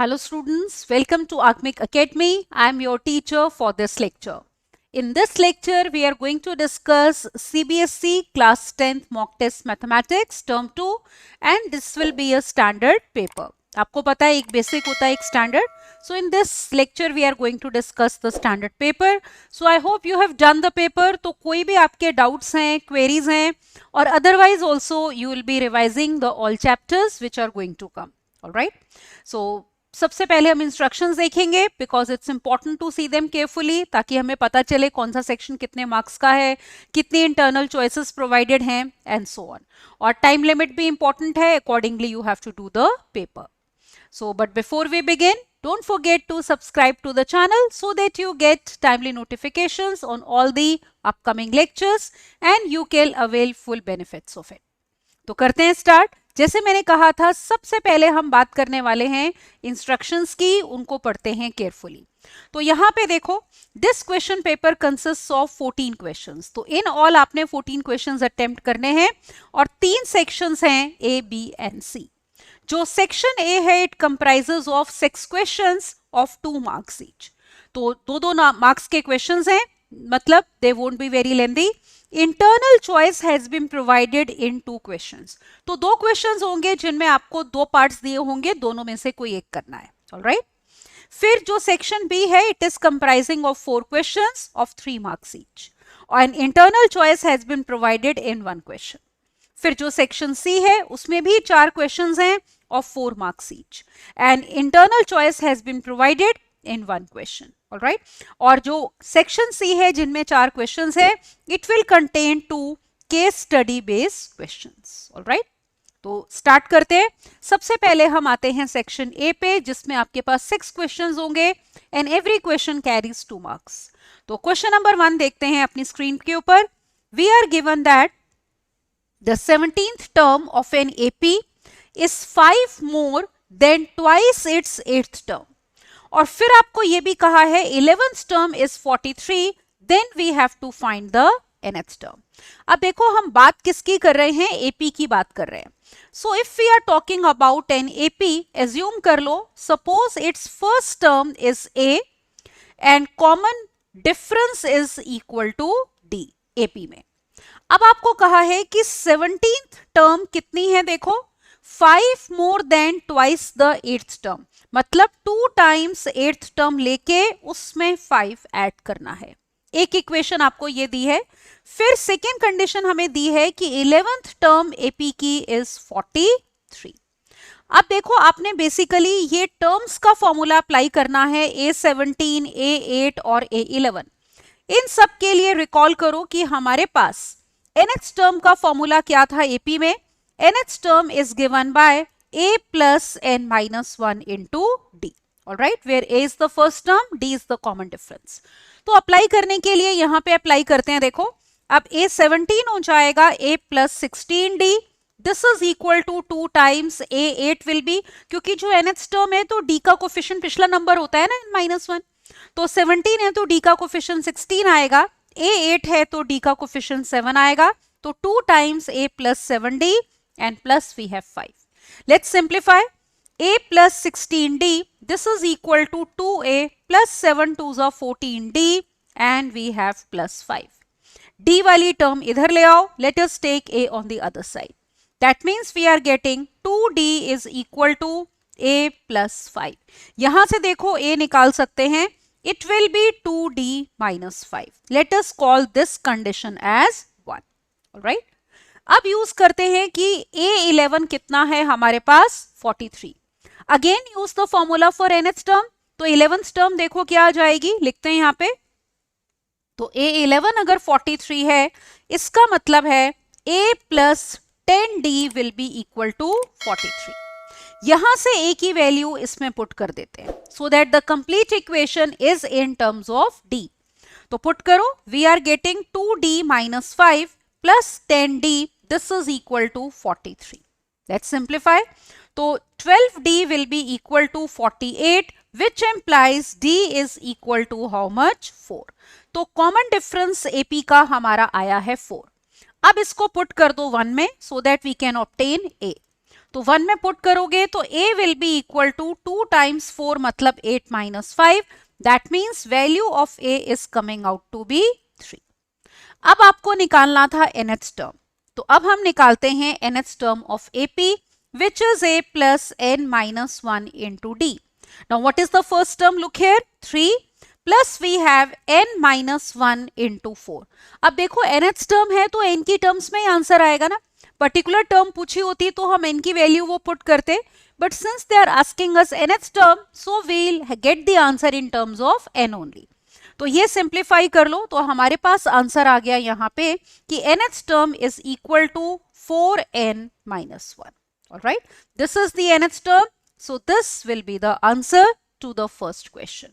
Hello students, welcome to Acmic Academy. I am your teacher for this lecture. In this lecture, we are going to discuss CBSE Class 10th Mock Test Mathematics Term 2 and this will be a standard paper. आपको पता है एक basic होता है एक standard. So in this lecture we are going to discuss the standard paper. So I hope you have done the paper. तो कोई भी आपके doubts हैं, queries हैं और otherwise also you will be revising the all chapters which are going to come. All right. So सबसे पहले हम इंस्ट्रक्शंस देखेंगे because it's important to see them carefully ताकि हमें पता चले कौन सा सेक्शन कितने मार्क्स का है, कितनी इंटरनल चॉइसेस प्रोवाइडेड हैं एंड सो ऑन. और टाइम लिमिट भी इंपॉर्टेंट है, accordingly you have to do the paper. So but before we begin, don't forget to subscribe to the channel so that you get timely notifications on all the upcoming lectures and you can avail full benefits of it. तो करते हैं start. जैसे मैंने कहा था सबसे पहले हम बात करने वाले हैं इंस्ट्रक्शंस की, उनको पढ़ते हैं केयरफुली. तो यहाँ पे देखो this question paper consist of 14 questions. तो इन ऑल आपने 14 क्वेश्चंस अटेम्प्ट करने हैं और 3 सेक्शंस हैं ए, बी एंड सी. जो सेक्शन ए है it comprises of 6 questions of 2 marks each. तो दो मार्क्स के क्वेश्चंस हैं, मतलब they won't be very lengthy. Internal choice has been provided in 2 questions. तो 2 क्वेश्चंस होंगे जिनमें आपको 2 पार्ट्स दिए होंगे, दोनों में से कोई एक करना है. ऑलराइट. फिर जो सेक्शन बी है it is comprising of 4 questions of 3 marks each और internal choice has been provided in 1 question. फिर जो सेक्शन सी है उसमें भी 4 क्वेश्चंस हैं of 4 marks each and internal choice has been provided in 1 question. All right. और जो section C है जिनमें 4 क्वेश्चंस है it will contain 2 case study based questions. All right. तो स्टार्ट करते हैं. सबसे पहले हम आते हैं सेक्शन ए पे जिसमें आपके पास 6 क्वेश्चंस होंगे and every question carries 2 marks. तो क्वेश्चन नंबर 1 देखते हैं अपनी स्क्रीन के ऊपर. We are given that the 17th term of an AP is 5 more than twice its 8th term. और फिर आपको ये भी कहा है 11th term is 43, then we have to find the nth term. अब देखो हम बात किसकी कर रहे हैं, AP की बात कर रहे हैं. So if we are talking about an AP, assume कर लो, suppose its first term is A and common difference is equal to D AP में. अब आपको कहा है कि 17th term कितनी है, देखो 5 more than twice the 8th term, मतलब 2 times 8th term लेके उसमें 5 ऐड करना है. एक इक्वेशन आपको ये दी है. फिर सेकेंड कंडीशन हमें दी है कि 11th term AP की इज 43. अब देखो आपने बेसिकली ये टर्म्स का फॉर्मूला अप्लाई करना है A17, A8 और A11. इन सब के लिए रिकॉल करो कि हमारे पास nth term का फॉर्मूला क्या था AP में. nth term is given by a plus n minus 1 into d. Alright, where a is the first term, d is the common difference. तो अप्लाई करने के लिए यहाँ पे अप्लाई करते हैं. देखो अब a17 हो जाएगा a plus 16d. This is equal to 2 times a8 will be, क्योंकि जो nth term है तो d का कोफिशिएंट पिछला नंबर होता है ना -1. तो 17 है तो d का कोफिशिएंट 16 आएगा. a8 है तो d का कोफिशिएंट 7 आएगा. तो 2 times a plus 7d and plus we have 5. Let's simplify. A plus 16d, this is equal to 2a plus 7 2s are 14d and we have plus 5. D वाली term इधर ले आओ. Let us take a on the other side. That means we are getting 2d is equal to a plus 5. यहाँ से देखो a निकाल सकते हैं. It will be 2d minus 5. Let us call this condition as 1. Alright. अब use करते हैं कि A11 कितना है हमारे पास 43. Again use the formula for nth term. तो 11th टर्म देखो क्या आ जाएगी, लिखते हैं यहाँ पे. तो A11 अगर 43 है इसका मतलब है A plus 10d will be equal to 43. यहां से A की वैल्यू इसमें पुट कर देते हैं so that the complete equation is in terms of D. तो पुट करो. We are getting 2d minus 5 plus 10d, this is equal to 43. Let's simplify. तो 12d will be equal to 48 which implies d is equal to how much 4. तो common difference AP का हमारा आया है 4. अब इसको पुट कर दो 1 में so that we can obtain A. तो 1 में पुट करोगे तो a will be equal to 2 times 4 मतलब 8 minus 5, that means value of a is coming out to be 3। अब आपको निकालना था nth टर्म, तो अब हम निकालते हैं nth term of AP, which is a plus n minus 1 into d. Now what is the first term? Look here, 3 plus we have n minus 1 into 4. अब देखो nth टर्म है तो n की टर्म्स में ही आंसर आएगा ना, particular term पूछी होती तो हम n की वैल्यू वो पुट करते, but since they are asking us nth term, so we'll get the answer in terms of n only. तो ये सिंप्लीफाई कर लो तो हमारे पास आंसर आ गया यहाँ पे कि nth term is equal to 4n minus 1. Alright, this is the nth term, so this will be the answer to the first question.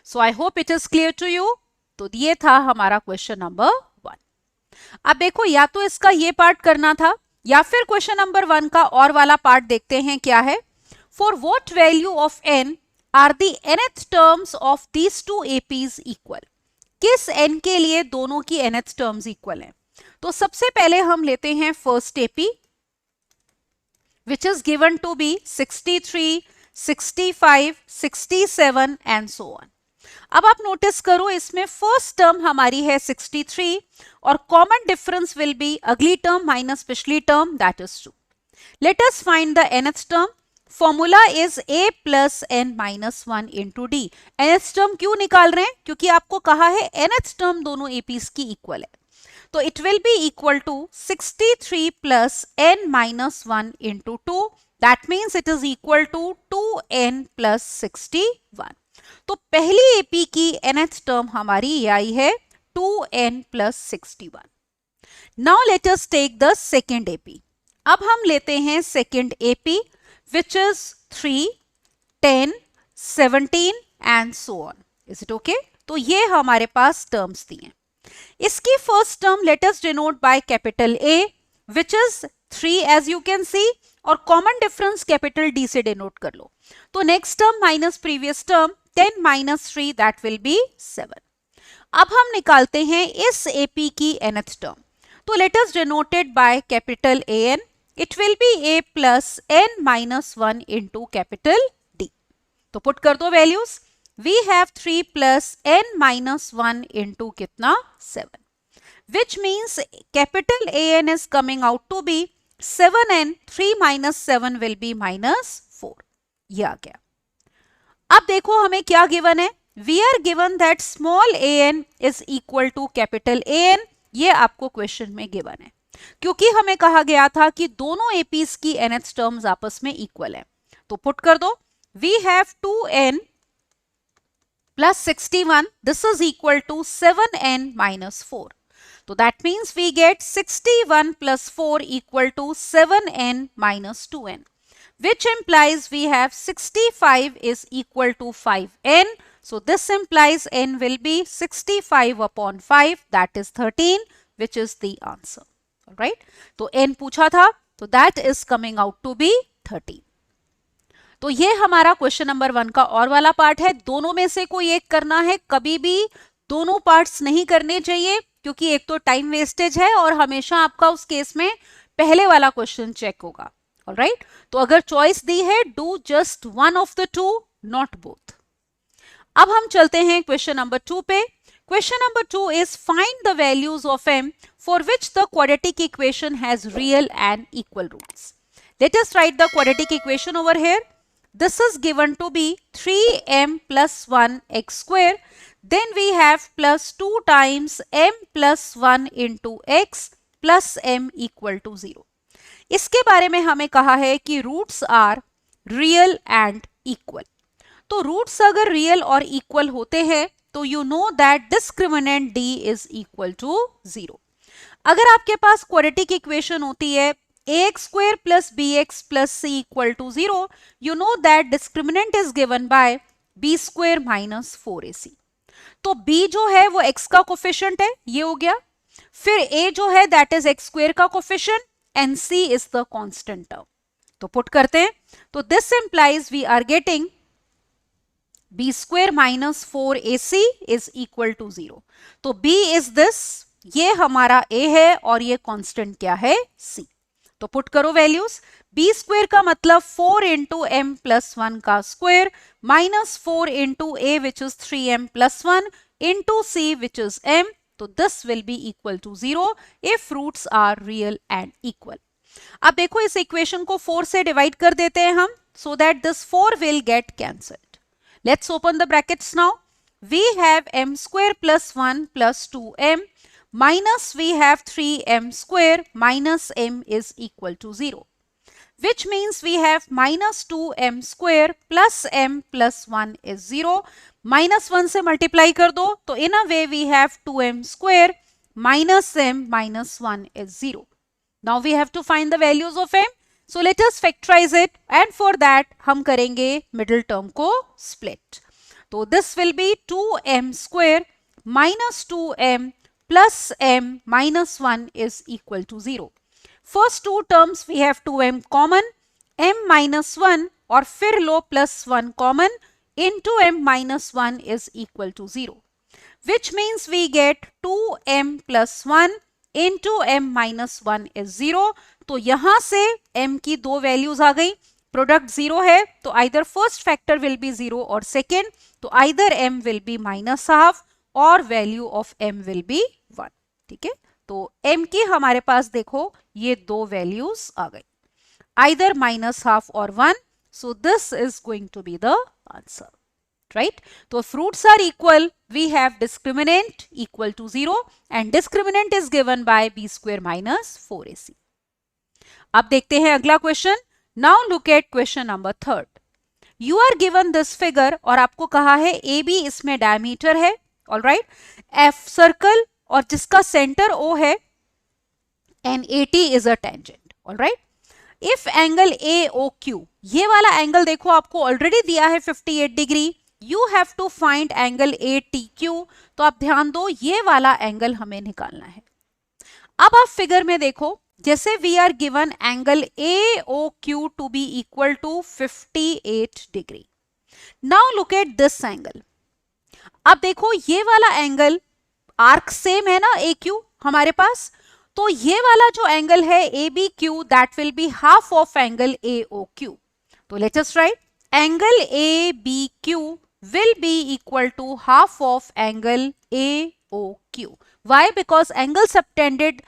So I hope it is clear to you. तो ये था हमारा question number 1. अब देखो या तो इसका ये पार्ट करना था या फिर क्वेश्चन नंबर 1 का और वाला पार्ट देखते हैं क्या है. For what value of n are the nth terms of these two APs equal? किस n के लिए दोनों की nth terms equal हैं? तो सबसे पहले हम लेते हैं first AP, which is given to be 63, 65, 67 and so on. अब आप नोटिस करो इसमें फर्स्ट टर्म हमारी है 63 और कॉमन डिफरेंस विल बी अगली टर्म माइनस पिछली term, that is 2. Let us find the nth term. Formula is a plus n minus 1 into d. nth term क्यों निकाल रहे हैं? क्योंकि आपको कहा है nth टर्म दोनों APs की इक्वल है. तो it will be equal to 63 plus n minus 1 into 2, that means it is equal to 2n plus 61. तो पहली AP की nth टर्म हमारी ये आई है 2n plus 61. Now let us take the second AP. अब हम लेते हैं second AP, which is 3, 10, 17 and so on. Is it okay? तो ये हमारे पास टर्म्स दी हैं. इसकी first term let us denote by capital A, which is 3 as you can see, और कॉमन डिफरेंस कैपिटल D से डिनोट कर लो. तो next term minus previous term 10 minus 3 that will be 7. अब हम निकालते हैं इस AP की nth टर्म. तो let us denoted by capital AN. It will be a plus n minus 1 into capital D. तो पुट कर दो values. We have 3 plus n minus 1 into कितना 7, which means capital AN is coming out to be 7n. 3 minus 7 will be minus 4. ये आ गया. अब देखो हमें क्या गिवन है. We are given that small an is equal to capital AN. ये आपको क्वेश्चन में गिवन है क्योंकि हमें कहा गया था कि दोनों APs की nth टर्म्स आपस में इक्वल है. तो पुट कर दो. We have 2n plus 61. This is equal to 7n minus 4. So that means we get 61 plus 4 equal to 7n minus 2n, which implies we have 65 is equal to 5n. So this implies n will be 65 upon 5, that is 13, which is the answer. Alright, तो n पूछा था तो that is coming out to be 13. तो ये हमारा question number 1 का और वाला पार्ट है. दोनों में से कोई एक करना है. कभी भी दोनों पार्ट्स नहीं करने चाहिए क्योंकि एक तो टाइम वेस्टेज है और हमेशा आपका उस केस में पहले वाला क्वेश्चन चेक होगा. ऑलराइट, तो अगर चॉइस दी है do just one of the two, not both. अब हम चलते हैं क्वेश्चन नंबर 2 पे. Question number 2 is find the values of m for which the quadratic equation has real and equal roots. Let us write the quadratic equation over here. This is given to be 3m plus 1 x square. Then we have plus 2 times m plus 1 into x plus m equal to 0. इसके बारे में हमें कहा है कि roots are real and equal. तो roots अगर real और इक्वल होते हैं तो you know that discriminant d is equal to 0. अगर आपके पास क्वाड्रेटिक इक्वेशन होती है ax square plus bx plus c equal to 0, you know that discriminant is given by b square minus 4ac. तो b जो है वो x का कोफिशिएंट है, ये हो गया. फिर a जो है दैट इज x स्क्वायर का coefficient and c is the constant term. तो पुट करते हैं. तो this implies we are getting b square minus 4ac is equal to 0. तो b इज दिस, ये हमारा a है और ये कांस्टेंट क्या है c. तो पुट करो वैल्यूज। बी स्क्वायर का मतलब 4 इंटू एम प्लस 1 का square minus 4 into a which is 3m plus 1 into c which is m. तो this will be equal to 0 if roots are real and equal. अब देखो इस equation को 4 से divide कर देते हैं हम, so that this 4 will get cancelled. Let's open the brackets now. We have m square plus 1 plus 2m minus we have 3m square minus m is equal to 0. Which means we have minus 2m square plus m plus 1 is 0. Minus 1 से multiply कर दो तो in a way we have 2m square minus m minus 1 is 0. Now we have to find the values of m. So let us factorize it and for that हम करेंगे middle term को split. तो this will be 2m square minus 2m plus m minus 1 is equal to 0. First two terms we have 2m common, m minus 1 और फिर लो plus 1 common into m minus 1 is equal to 0. Which means we get 2m plus 1 into m minus 1 is 0. तो यहां से m की दो values आ गई. Product 0 है तो either first factor will be 0 और सेकेंड, तो either m will be minus half और value of m will be 1. ठीक है, तो m की हमारे पास देखो ये दो वैल्यूज आ गई, आइदर माइनस हाफ और 1. So this is going to be the answer. Right, तो roots are equal, we have discriminant equal to 0 and discriminant is given by b square minus 4ac. अब देखते हैं अगला question. Now look at question number 3. You are given this figure और आपको कहा है AB इसमें डायमीटर है, alright, F सर्कल और जिसका सेंटर O है and AT is a tangent, alright. If angle AOQ, ये वाला एंगल देखो आपको ऑलरेडी दिया है 58 degree, you have to find angle ATQ. तो आप ध्यान दो ये वाला एंगल हमें निकालना है. अब आप फिगर में देखो जैसे we are given angle AOQ to be equal to 58 degree. Now look at this angle. अब देखो ये वाला एंगल आर्क सेम है ना AQ हमारे पास, तो ये वाला जो एंगल है ABQ that will be half of angle AOQ. तो let us write angle ABQ will be equal to half of angle AOQ. Why? Because angle subtended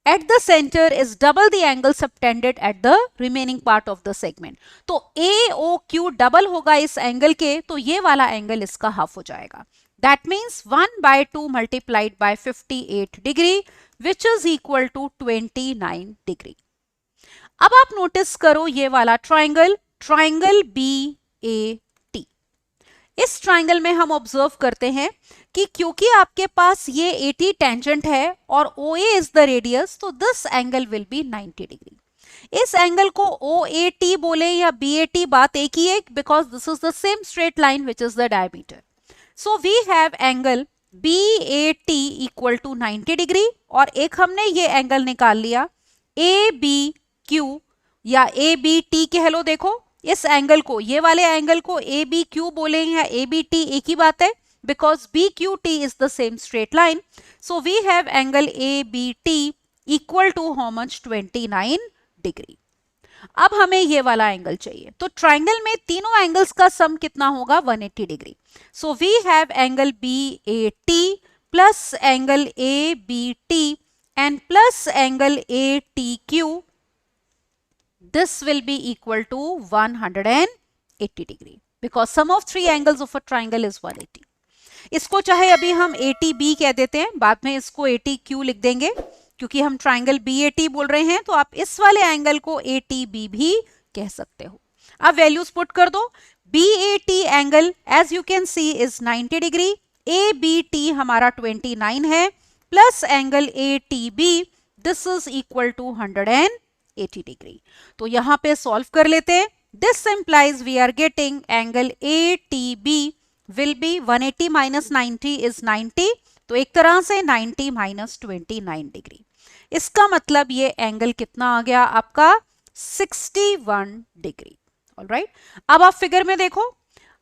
at the center is double the angle subtended at the remaining part of the segment. तो AOQ double होगा इस angle के, तो ये वाला angle इसका half हो जाएगा. That means 1/2 multiplied by 58 degree which is equal to 29 degree. अब आप नोटिस करो ये वाला ट्राइंगल, ट्राइंगल BAT. इस ट्राइंगल में हम ऑब्जर्व करते हैं कि क्योंकि आपके पास ये AT टेंजेंट है और OA इज द रेडियस, तो this angle will be 90 degree. इस एंगल को OAT बोले या BAT बात एक ही है, because this is the same straight line which is the diameter. So we have angle BAT equal to 90 degree और एक हमने ये एंगल निकाल लिया ABQ या ABT कह लो. देखो इस एंगल को, ये वाले एंगल को ABQ बोले या ABT एक ही बात है, because BQT is the same straight line. So we have angle ABT equal to how much? 29 degree. अब हमें ये वाला एंगल चाहिए, तो ट्राइंगल में तीनों एंगल्स का सम कितना होगा? 180 degree. So we have angle BAT plus angle ABT and plus angle ATQ. This will be equal to 180 degree because sum of three angles of a triangle is 180. इसको चाहे अभी हम ATB कह देते हैं, बाद में इसको ATQ लिख देंगे क्योंकि हम ट्राइंगल BAT बोल रहे हैं, तो आप इस वाले एंगल को ATB भी कह सकते हो. अब वैल्यूज पुट कर दो. BAT angle as you can see is 90 degree, ABT हमारा 29 है, plus angle ATB this is equal to 180 degree. तो यहां पे सॉल्व कर लेते हैं. This implies we are getting angle ATB will be 180 minus 90 is 90. तो एक तरह से 90 minus 29 डिग्री. इसका मतलब ये एंगल कितना आ गया आपका? 61 डिग्री. ऑलराइट, अब आप फिगर में देखो,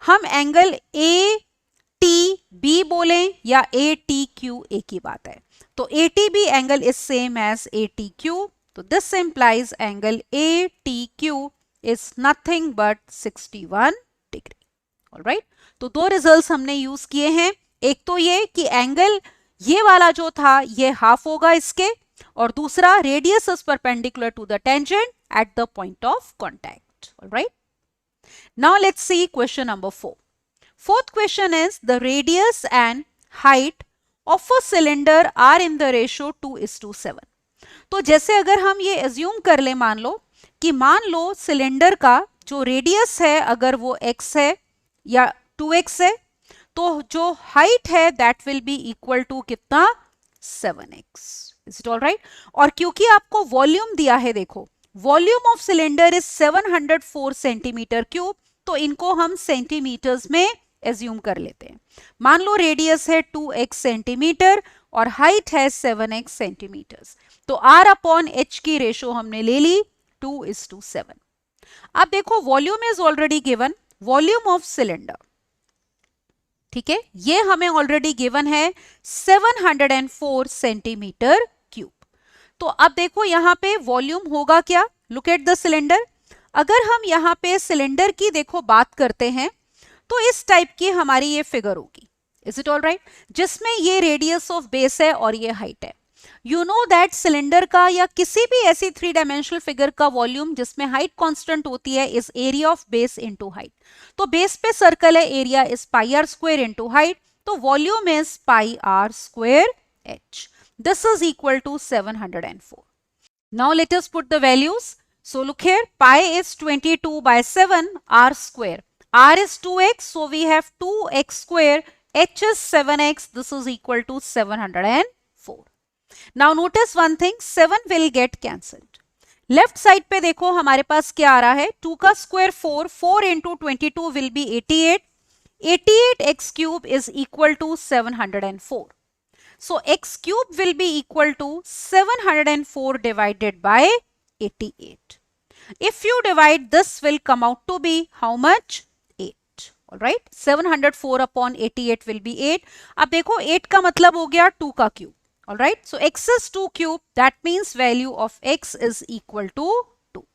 हम एंगल ATB बोले या ATQ एक ही बात है. तो ATB angle is same as ATQ. तो दिस implies angle ATQ is nothing but 61 degree. Alright, तो दो रिजल्ट्स हमने यूज किए हैं. एक तो ये कि एंगल ये वाला जो था ये हाफ होगा इसके, और दूसरा radius is perpendicular to the tangent at the point of contact. Alright, now let's see question number 4. Fourth question is the radius and height of a cylinder are in the ratio 2:7. तो जैसे अगर हम ये assume कर ले, मान लो cylinder का जो रेडियस है अगर वो x है या 2x है, तो जो हाइट है that will be equal to कितना, 7x. Is it all right? और क्योंकि आपको वॉल्यूम दिया है, देखो volume of cylinder is 704 centimetre cube, तो इनको हम सेंटीमीटर्स में एज्यूम कर लेते हैं. मान लो रेडियस है 2x सेंटीमीटर और हाइट है 7x सेंटीमीटर्स, तो r अपॉन h की रेशो हमने ले ली 2:7. अब देखो volume is already given, volume of cylinder, ठीक है, ये हमें ऑलरेडी गिवन है 704 सेंटीमीटर क्यूब. तो अब देखो यहां पे वॉल्यूम होगा क्या, लुक एट द सिलेंडर. अगर हम यहां पे सिलेंडर की देखो बात करते हैं तो इस टाइप की हमारी ये फिगर होगी. Is it all right? जिसमें ये रेडियस ऑफ बेस है और ये हाइट है. यू नो दैट सिलेंडर का या किसी भी ऐसी 3 डायमेंशनल फिगर का वॉल्यूम जिसमें हाइट कांस्टेंट होती है is area of base into height. तो बेस पे सर्कल है, area is pi r square into height, तो volume is pi r square h. This is equal to 704. Now let us put the values. So look here, pi is 22 by 7 r square. R is 2x, so we have 2x square. H is 7x. This is equal to 704. Now notice one thing, 7 will get cancelled. Left side पे देखो हमारे पास क्या आ रहा है, 2 का square 4, 4 into 22 will be 88. 88x cube is equal to 704. So x cube will be equal to 704 divided by 88. If you divide, this will come out to be how much? 8. Alright, 704 upon 88 will be 8. अब देखो 8 का मतलब हो गया 2 का cube. Alright, so x is 2 cube, that means value of x is equal to 2.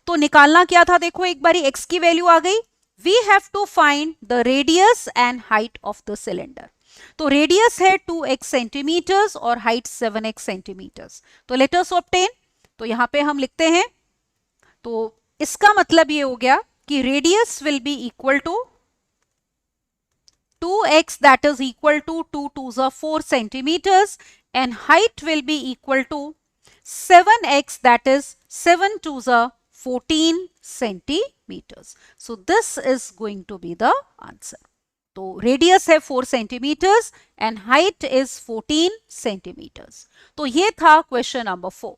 तो निकालना क्या था, देखो एक बारी x की वैल्यू आ गई. We have to find the radius and height of the cylinder. तो रेडियस है 2x सेंटीमीटर्स और हाइट 7x सेंटीमीटर्स. तो लेट अस ऑब्टेन, तो यहां पे हम लिखते हैं, तो इसका मतलब ये हो गया कि radius will be equal to 2x that is equal to 2 2s are 4 centimetres and height will be equal to 7x that is 7 2s are 14 centimetres. So this is going to be the answer. तो radius है 4 centimetres and height is 14 centimetres. तो ये था question number 4.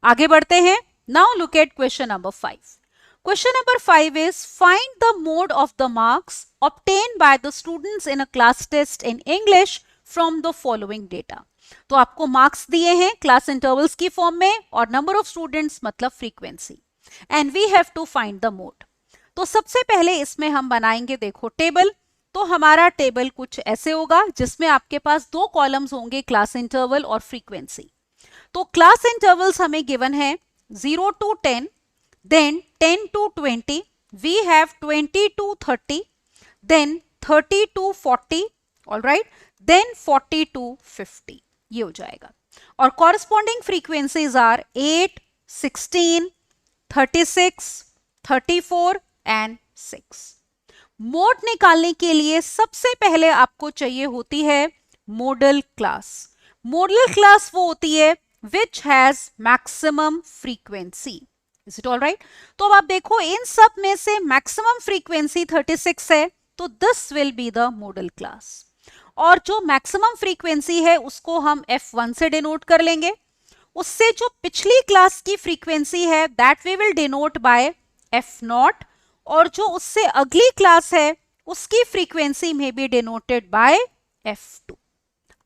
आगे बढ़ते हैं. Now look at question number 5. Question number 5 is find the mode of the marks obtain by the students in a class test in English from the following data. तो आपको marks दिए हैं class intervals की form में और number of students मतलब frequency, and we have to find the mode. तो सबसे पहले इसमें हम बनाएंगे देखो टेबल. तो हमारा टेबल कुछ ऐसे होगा जिसमें आपके पास 2 कॉलम्स होंगे, क्लास इंटरवल और फ्रीक्वेंसी. तो क्लास इंटरवल्स हमें गिवन है 0 to 10, then 10 to 20, we have 20 to 30, then 30 to 40, all right, then 40 to 50. ये हो जाएगा. और corresponding frequencies are 8, 16, 36, 34 and 6. Mode निकालने के लिए सबसे पहले आपको चाहिए होती है मोडल क्लास. मोडल क्लास वो होती है which has maximum frequency. Is it all right? तो अब आप देखो इन सब में से मैक्सिमम फ्रीक्वेंसी 36 है, तो this will be the model class. और जो मैक्सिमम फ्रीक्वेंसी है उसको हम F1 से डिनोट कर लेंगे. उससे जो पिछली क्लास की फ्रीक्वेंसी है that we will denote by F0, और जो उससे अगली क्लास है उसकी फ्रीक्वेंसी में भी डिनोटेड बाय F2.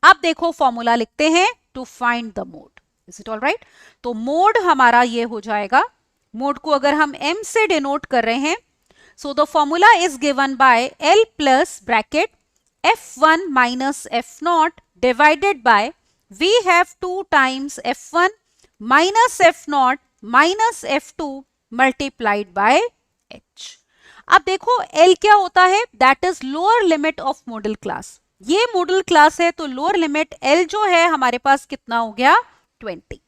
अब देखो फॉर्मूला लिखते हैं to find the mode. Is it all right? तो मोड हमारा ये हो जाएगा. मोड को अगर हम m से डिनोट कर रहे हैं, so the formula is given by L plus bracket F1 minus F0 divided by, we have 2 times F1 minus F naught minus F2 multiplied by H। अब देखो L क्या होता है, that is lower limit of modal class. ये modal class है तो lower limit L जो है हमारे पास कितना हो गया 20।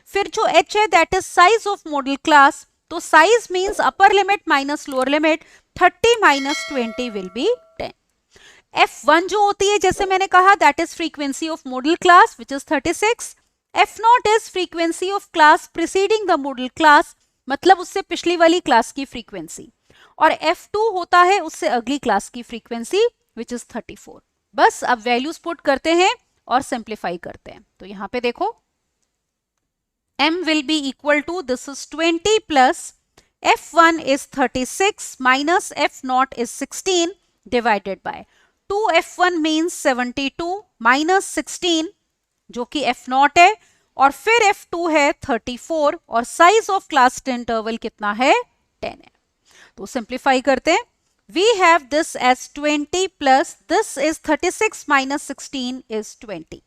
फिर जो H है that is size of modal class, तो size means upper limit minus lower limit, 30 minus 20 will be 10। F1 जो होती है जैसे मैंने कहा that is frequency of modal class which is 36। F0 is frequency of class preceding the modal class, मतलब उससे पिछली वाली क्लास की फ्रीक्वेंसी, और F2 होता है उससे अगली क्लास की फ्रीक्वेंसी विच इज 34। बस अब वैल्यूज पुट करते हैं और सिंप्लीफाई करते हैं। तो यहां पे देखो m will be equal to, this is 20 plus f1 is 36 minus f0 is 16 divided by 2f1 means 72 minus 16 जो कि f0 है, और फिर f2 है 34 और साइज ऑफ क्लास इंटरवल कितना है 10 है। तो सिंप्लीफाई करते हैं। We have this as 20 plus this is 36 minus 16 is 20.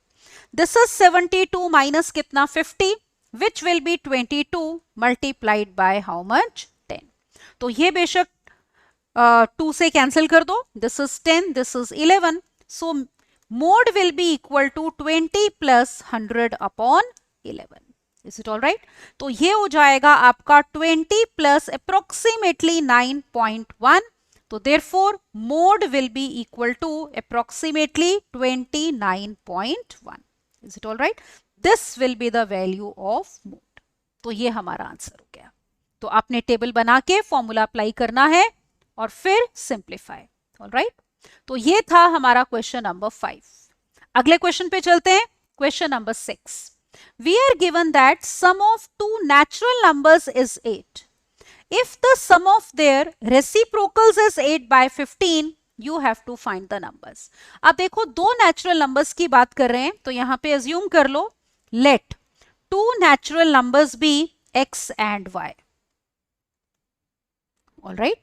This is 72 minus कितना 50 which will be 22 multiplied by how much 10। तो ये बेशक 2 से कैंसिल कर दो, this is 10 this is 11, so mode will be equal to 20 plus 100 upon 11। Is it all right? तो ये हो जाएगा आपका 20 plus approximately 9.1, तो therefore mode will be equal to approximately 29.1। Is it all right? This will be the value of mode। तो ये हमारा answer हो गया। तो आपने टेबल बना के फॉर्मूला अप्लाई करना है और फिर सिंप्लीफाई। ऑलराइट, तो ये था हमारा क्वेश्चन नंबर 5। अगले क्वेश्चन पे चलते हैं, question number 6। We are given that sum of two natural numbers is 8. If the sum of their reciprocals is 8 by 15, you have to find the numbers। अब देखो दो नेचुरल नंबर्स की बात कर रहे हैं, तो यहां पे अज्यूम कर लो let two natural numbers be x and y। all right,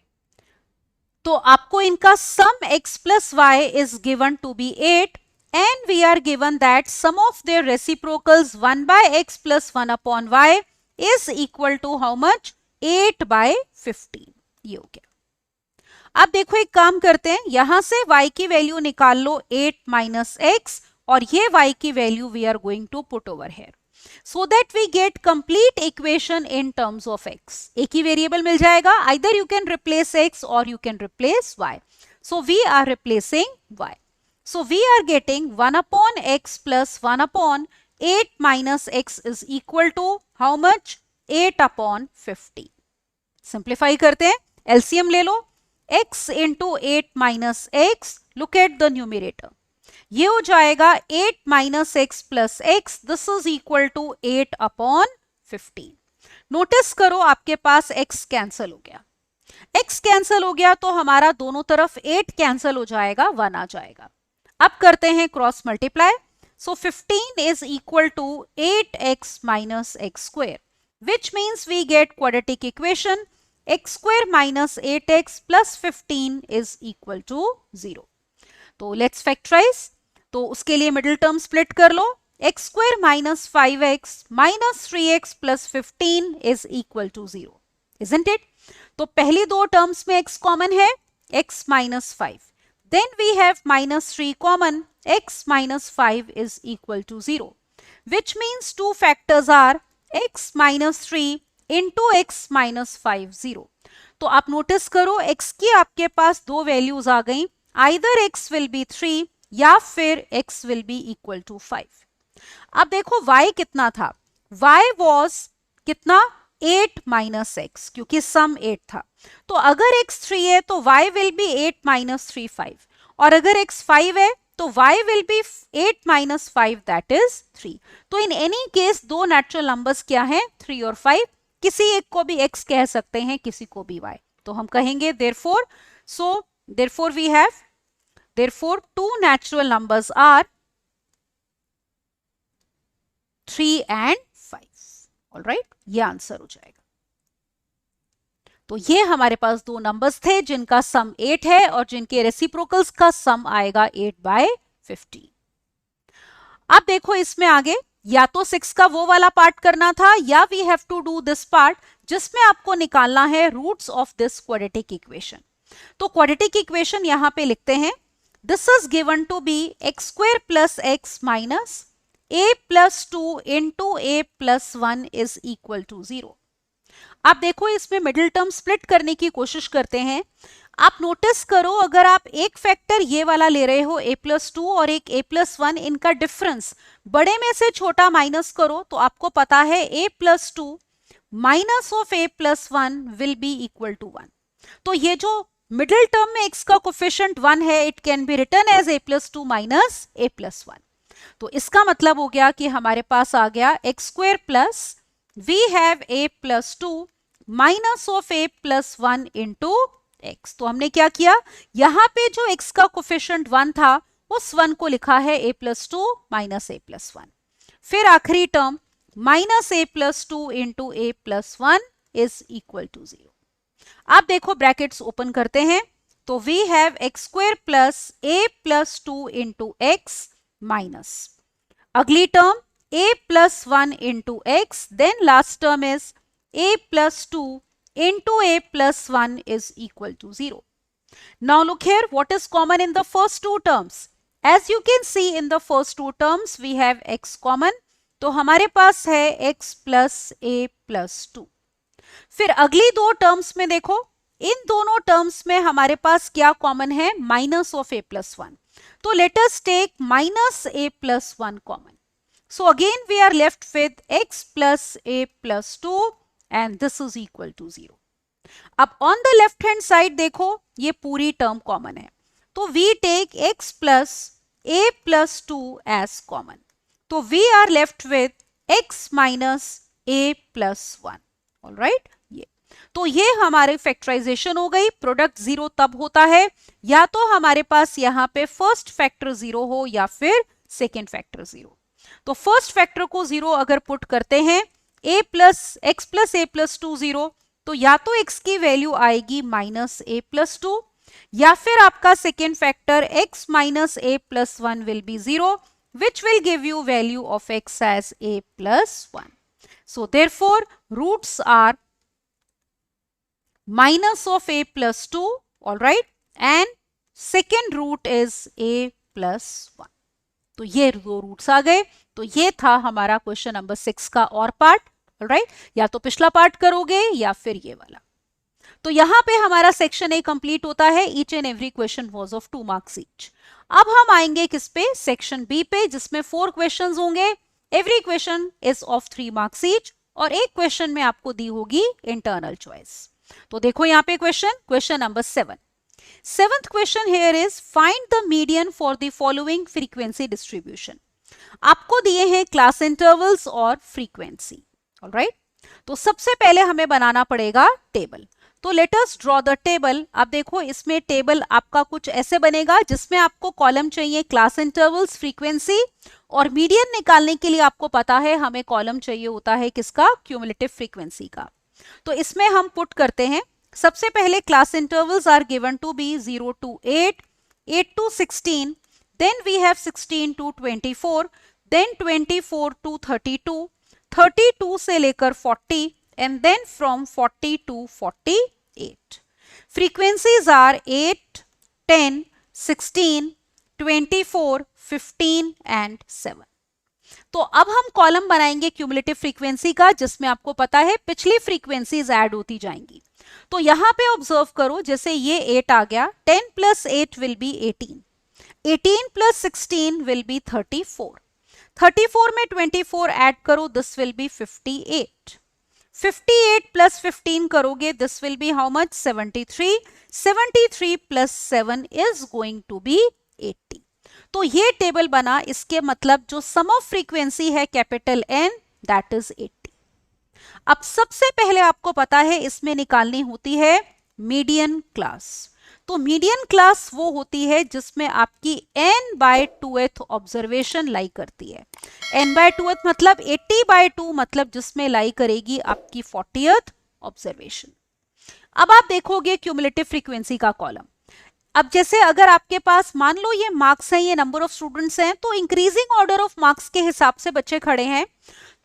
तो आपको इनका sum x plus y is given to be 8 and we are given that sum of their reciprocals 1 by x plus 1 upon y is equal to how much 8 by 15। ये हो गया। अब देखो एक काम करते हैं, यहां से y की वैल्यू निकाल लो 8 माइनस एक्स, और ये y की value we are going to put over here so that we get complete equation in terms of x। एक ही वेरिएबल मिल जाएगा, either you can replace x और you can replace y। So we are replacing y, so we are getting 1 upon x plus 1 upon 8 minus x is equal to how much 8 upon 50। Simplify करते हैं, LCM ले लो, x into 8 minus x, look at the numerator, ये हो जाएगा 8 minus x plus x, this is equal to 8 upon 15। Notice करो आपके पास x cancel हो गया, x कैंसिल हो गया तो हमारा दोनों तरफ 8 कैंसिल हो जाएगा, 1 आ जाएगा। अब करते हैं cross multiply, so 15 is equal to 8x minus x square, which means we get quadratic equation x square minus 8x plus 15 is equal to 0। तो लेट्स फैक्टराइज, तो उसके लिए मिडिल टर्म स्प्लिट कर लो, x square minus 5x minus 3x plus 15 is equal to 0, isn't it? तो पहली दो terms में x common है, x minus 5, then we have minus 3 common, x minus 5 is equal to 0, which means two factors are x minus 3 into x minus 5 0। तो आप notice करो x की आपके पास दो वैल्यूज आ गई, either x will be 3 या फिर x will be equal to 5। अब देखो y कितना था, y was कितना 8 minus x, क्योंकि सम 8 था, तो अगर x 3 है तो y will be 8 minus 3 5, और अगर x 5 है तो y will be 8 minus 5 that is 3। तो इन एनी केस दो नेचुरल नंबर्स क्या हैं 3 और 5, किसी एक को भी x कह सकते हैं, किसी को भी y, तो हम कहेंगे therefore, so therefore we have, therefore two natural numbers are 3 and 5। all right, ये आंसर हो जाएगा। तो ये हमारे पास दो नंबर्स थे जिनका सम 8 है और जिनके रेसिप्रोकल्स का सम आएगा 8 by 50। अब देखो इसमें आगे या तो 6 का वो वाला पार्ट करना था, या we have to do this part जिसमें आपको निकालना है roots of this quadratic equation. तो क्वाड्रेटिक इक्वेशन यहां पे लिखते हैं, this is given to be x square plus x minus a plus 2 into a plus 1 is equal to 0। आप देखो इसमें मिडिल टर्म स्प्लिट करने की कोशिश करते हैं। आप नोटिस करो, अगर आप एक फैक्टर ये वाला ले रहे हो a प्लस 2 और एक a प्लस 1, इनका डिफरेंस बड़े में से छोटा माइनस करो तो आपको पता है a plus 2 minus of a plus 1 will be equal to 1। तो ये जो मिडिल टर्म में x का कोफिशिएंट 1 है, it can be written as a plus 2 minus a plus 1। तो इसका मतलब हो गया कि हमारे पास आ गया x square plus we have a plus 2 minus of a plus 1 into x. तो हमने क्या किया, यहां पे जो x का कोफिशिएंट 1 था उस 1 को लिखा है a plus 2 minus a plus 1। फिर आखिरी term minus a plus 2 into a plus 1 is equal to 0। आप देखो ब्रैकेट्स ओपन करते हैं, तो we have x square plus a plus 2 into x minus अगली term a plus 1 into x, then last term is a plus 2 into a plus 1 is equal to 0. Now look here, what is common in the first two terms? As you can see in the first two terms we have x common, तो हमारे पास है x plus a plus 2। फिर अगली दो terms में देखो, इन दोनों terms में हमारे पास क्या कॉमन है, माइनस ऑफ a plus 1। तो let us take minus a plus 1 common. So again we are left with x plus a plus 2 and this is equal to 0. अब on the left hand side देखो, ये पूरी term common है, तो we take x plus a plus 2 as common, तो we are left with x minus a plus 1। Alright, ये तो ये हमारे फैक्टराइजेशन हो गई। प्रोडक्ट 0 तब होता है या तो हमारे पास यहाँ पे फर्स्ट फैक्टर 0 हो या फिर सेकेंड फैक्टर 0। तो फर्स्ट फैक्टर को 0 अगर पुट करते हैं, a plus x plus a plus 2 0, तो या तो x की वैल्यू आएगी माइनस a प्लस 2, या फिर आपका second factor x minus a plus 1 will be 0, which will give you value of x as a plus 1। So therefore roots are minus of a plus 2, alright, and second root is a plus 1। तो ये दो roots आ गए। तो ये था हमारा question number 6 का और पार्ट। राइट, या तो पिछला पार्ट करोगे या फिर ये वाला। तो यहां पे हमारा सेक्शन ए कंप्लीट होता है। Each and every question was of 2 marks each. अब हम आएंगे किस पे, सेक्शन बी पे, जिसमें 4 क्वेश्चंस होंगे। Every question is of 3 marks each और एक क्वेश्चन में आपको दी होगी इंटरनल चॉइस। तो देखो यहाँ पे question number 7। Seventh question here is find the median for the following frequency distribution. आपको दिए हैं क्लास इंटरवल्स और फ्रीक्वेंसी। ऑलराइट, तो सबसे पहले हमें बनाना पड़ेगा टेबल। तो let us draw the table. अब देखो इसमें टेबल आपका कुछ ऐसे बनेगा जिसमें आपको कॉलम चाहिए क्लास इंटरवल्स, फ्रीक्वेंसी, और मीडियन निकालने के लिए आपको पता है हमें कॉलम चाहिए होता है किसका, क्यूमुलेटिव फ्रीक्वेंसी का। तो इसमें हम पुट करते हैं, सबसे पहले class intervals are given to be 0 to 8, 8 to 16, then we have 16 to 24, then 24 to 32, 32 से लेकर 40 and then from 40 to 48. Frequencies are 8, 10, 16, 24, 15 and 7. तो अब हम कॉलम बनाएंगे क्यूमुलेटिव फ्रीक्वेंसी का, जिसमें आपको पता है पिछली फ्रीक्वेंसीज ऐड होती जाएंगी। तो यहां पे ऑब्जर्व करो, जैसे ये 8 आ गया, 10 plus 8 will be 18, 18 plus 16 will be 34, 34 में 24 ऐड करो, दिस विल बी 58, 58 प्लस 15 करोगे, this will be how much, 73, 73 plus 7 is going to be 80। तो ये टेबल बना, इसके मतलब जो सम ऑफ फ्रीक्वेंसी है कैपिटल N, दैट इज 80। अब सबसे पहले आपको पता है इसमें निकालनी होती है मीडियन क्लास। तो मीडियन क्लास वो होती है जिसमें आपकी n/2th ऑब्जर्वेशन लाई करती है। n/2th मतलब 80/2, मतलब जिसमें लाई करेगी आपकी 40th ऑब्जर्वेशन। अब आप देखोगे क्यूमुलेटिव फ्रीक्वेंसी का कॉलम, अब जैसे अगर आपके पास मान लो ये मार्क्स हैं, ये नंबर ऑफ स्टूडेंट्स हैं, तो इंक्रीजिंग ऑर्डर ऑफ मार्क्स के हिसाब से बच्चे खड़े हैं।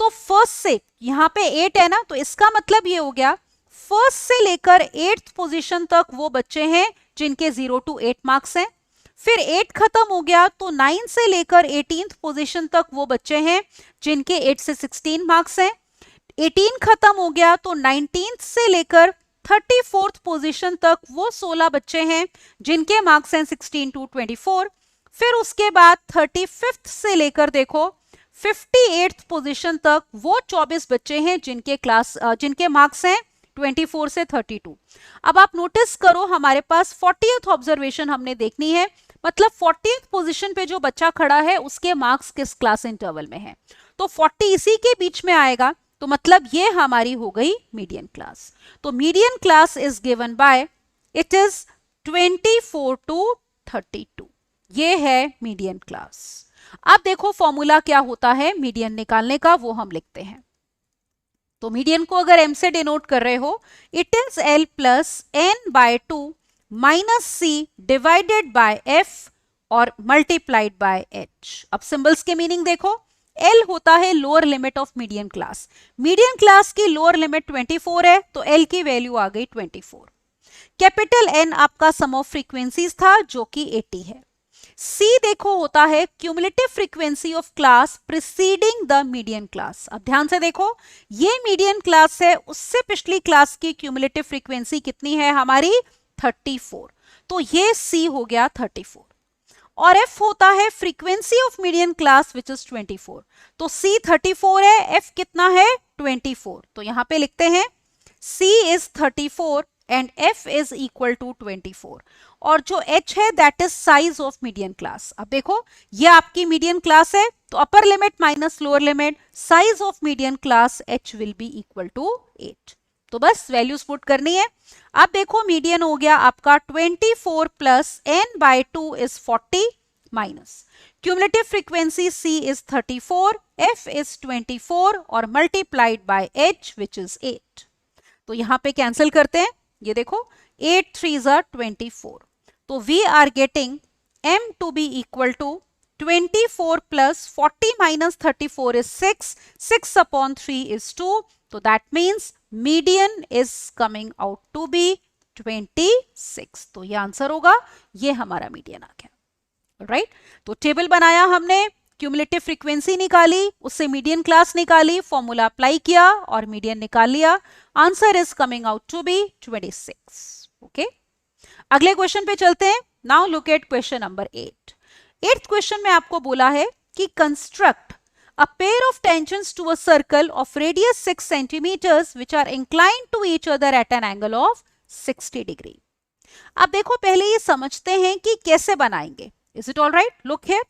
तो फर्स्ट से यहाँ पे 8 है ना, तो इसका मतलब ये हो गया फर्स्ट से लेकर 8th पोजीशन तक वो बच्चे हैं जिनके 0 to 8 मार्क्स हैं। फिर 8 खत्म हो गया तो 9 से लेकर 18th पोजीशन तक वो बच्चे हैं जिनके 8 से 16 मार्क्स हैं। 18 खत्म हो गया तो 19th से लेकर 34th पोजीशन तक वो 16 बच्चे हैं जिनके मार्क्स हैं 16 to 24। फिर उसके बाद 35th से लेकर देखो 58th पोजीशन तक वो 24 बच्चे हैं जिनके मार्क्स हैं 24 से 32। अब आप नोटिस करो हमारे पास 40th ऑब्जर्वेशन हमने देखनी है, मतलब 40th पोजीशन पे जो बच्चा खड़ा है उसके मार्क्स किस क्लास इंटरवल में है, तो 40 इसी के बीच में आएगा, तो मतलब ये हमारी हो गई मीडियन क्लास। तो median class is given bye it is 24 to 32, ये है मीडियन क्लास। अब देखो फॉर्मूला क्या होता है मीडियन निकालने का, वो हम लिखते हैं। तो मीडियन को अगर m से डिनोट कर रहे हो, it is l plus n by 2 minus c divided by f और मल्टीप्लाइड बाय h। अब सिंबल्स के मीनिंग देखो, l होता है lower limit of median class. Median class की लोअर लिमिट 24 है, तो l की वैल्यू आ गई 24। कैपिटल N आपका सम ऑफ फ्रीक्वेंसीज था जो कि 80 है। C देखो होता है cumulative frequency of class preceding the median class. अब ध्यान से देखो, ये मीडियन क्लास है, उससे पिछली क्लास की क्यूमुलेटिव फ्रीक्वेंसी कितनी है हमारी 34, तो ये C हो गया 34। और F होता है frequency of median class which is 24, तो C 34 है, F कितना है 24, तो यहां पे लिखते हैं C is 34 and F is equal to 24। और जो H है that is size of median class. अब देखो ये आपकी मीडियन क्लास है, तो upper limit minus lower limit, size of median class H will be equal to 8। तो बस वैल्यूज पुट करनी है। अब देखो मीडियन हो गया आपका 24 plus n by 2 is 40 minus cumulative frequency C is 34, F is 24 और multiplied by H which is 8। तो यहां पे कैंसिल करते हैं, ये देखो 8 3s are 24, तो we are getting m to be equal to 24 plus 40 minus 34 is 6, 6 upon 3 is 2, तो that means median is coming out to be 26। तो ये आंसर होगा, ये हमारा मीडियन आ गया। राइट, तो टेबल बनाया हमने, क्यूमुलेटिव फ्रीक्वेंसी निकाली, उससे मीडियन क्लास निकाली, फॉर्मूला अप्लाई किया और मीडियन निकाल लिया। Answer is coming out to be 26। Okay, अगले क्वेश्चन पे चलते हैं। Now look at question number 8। 8th question में आपको बोला है कि construct a pair of tangents to a circle of radius 6 centimetres which are inclined to each other at an angle of 60 degree. अब देखो पहले ये समझते हैं कि कैसे बनाएंगे। Is it all right? Look here,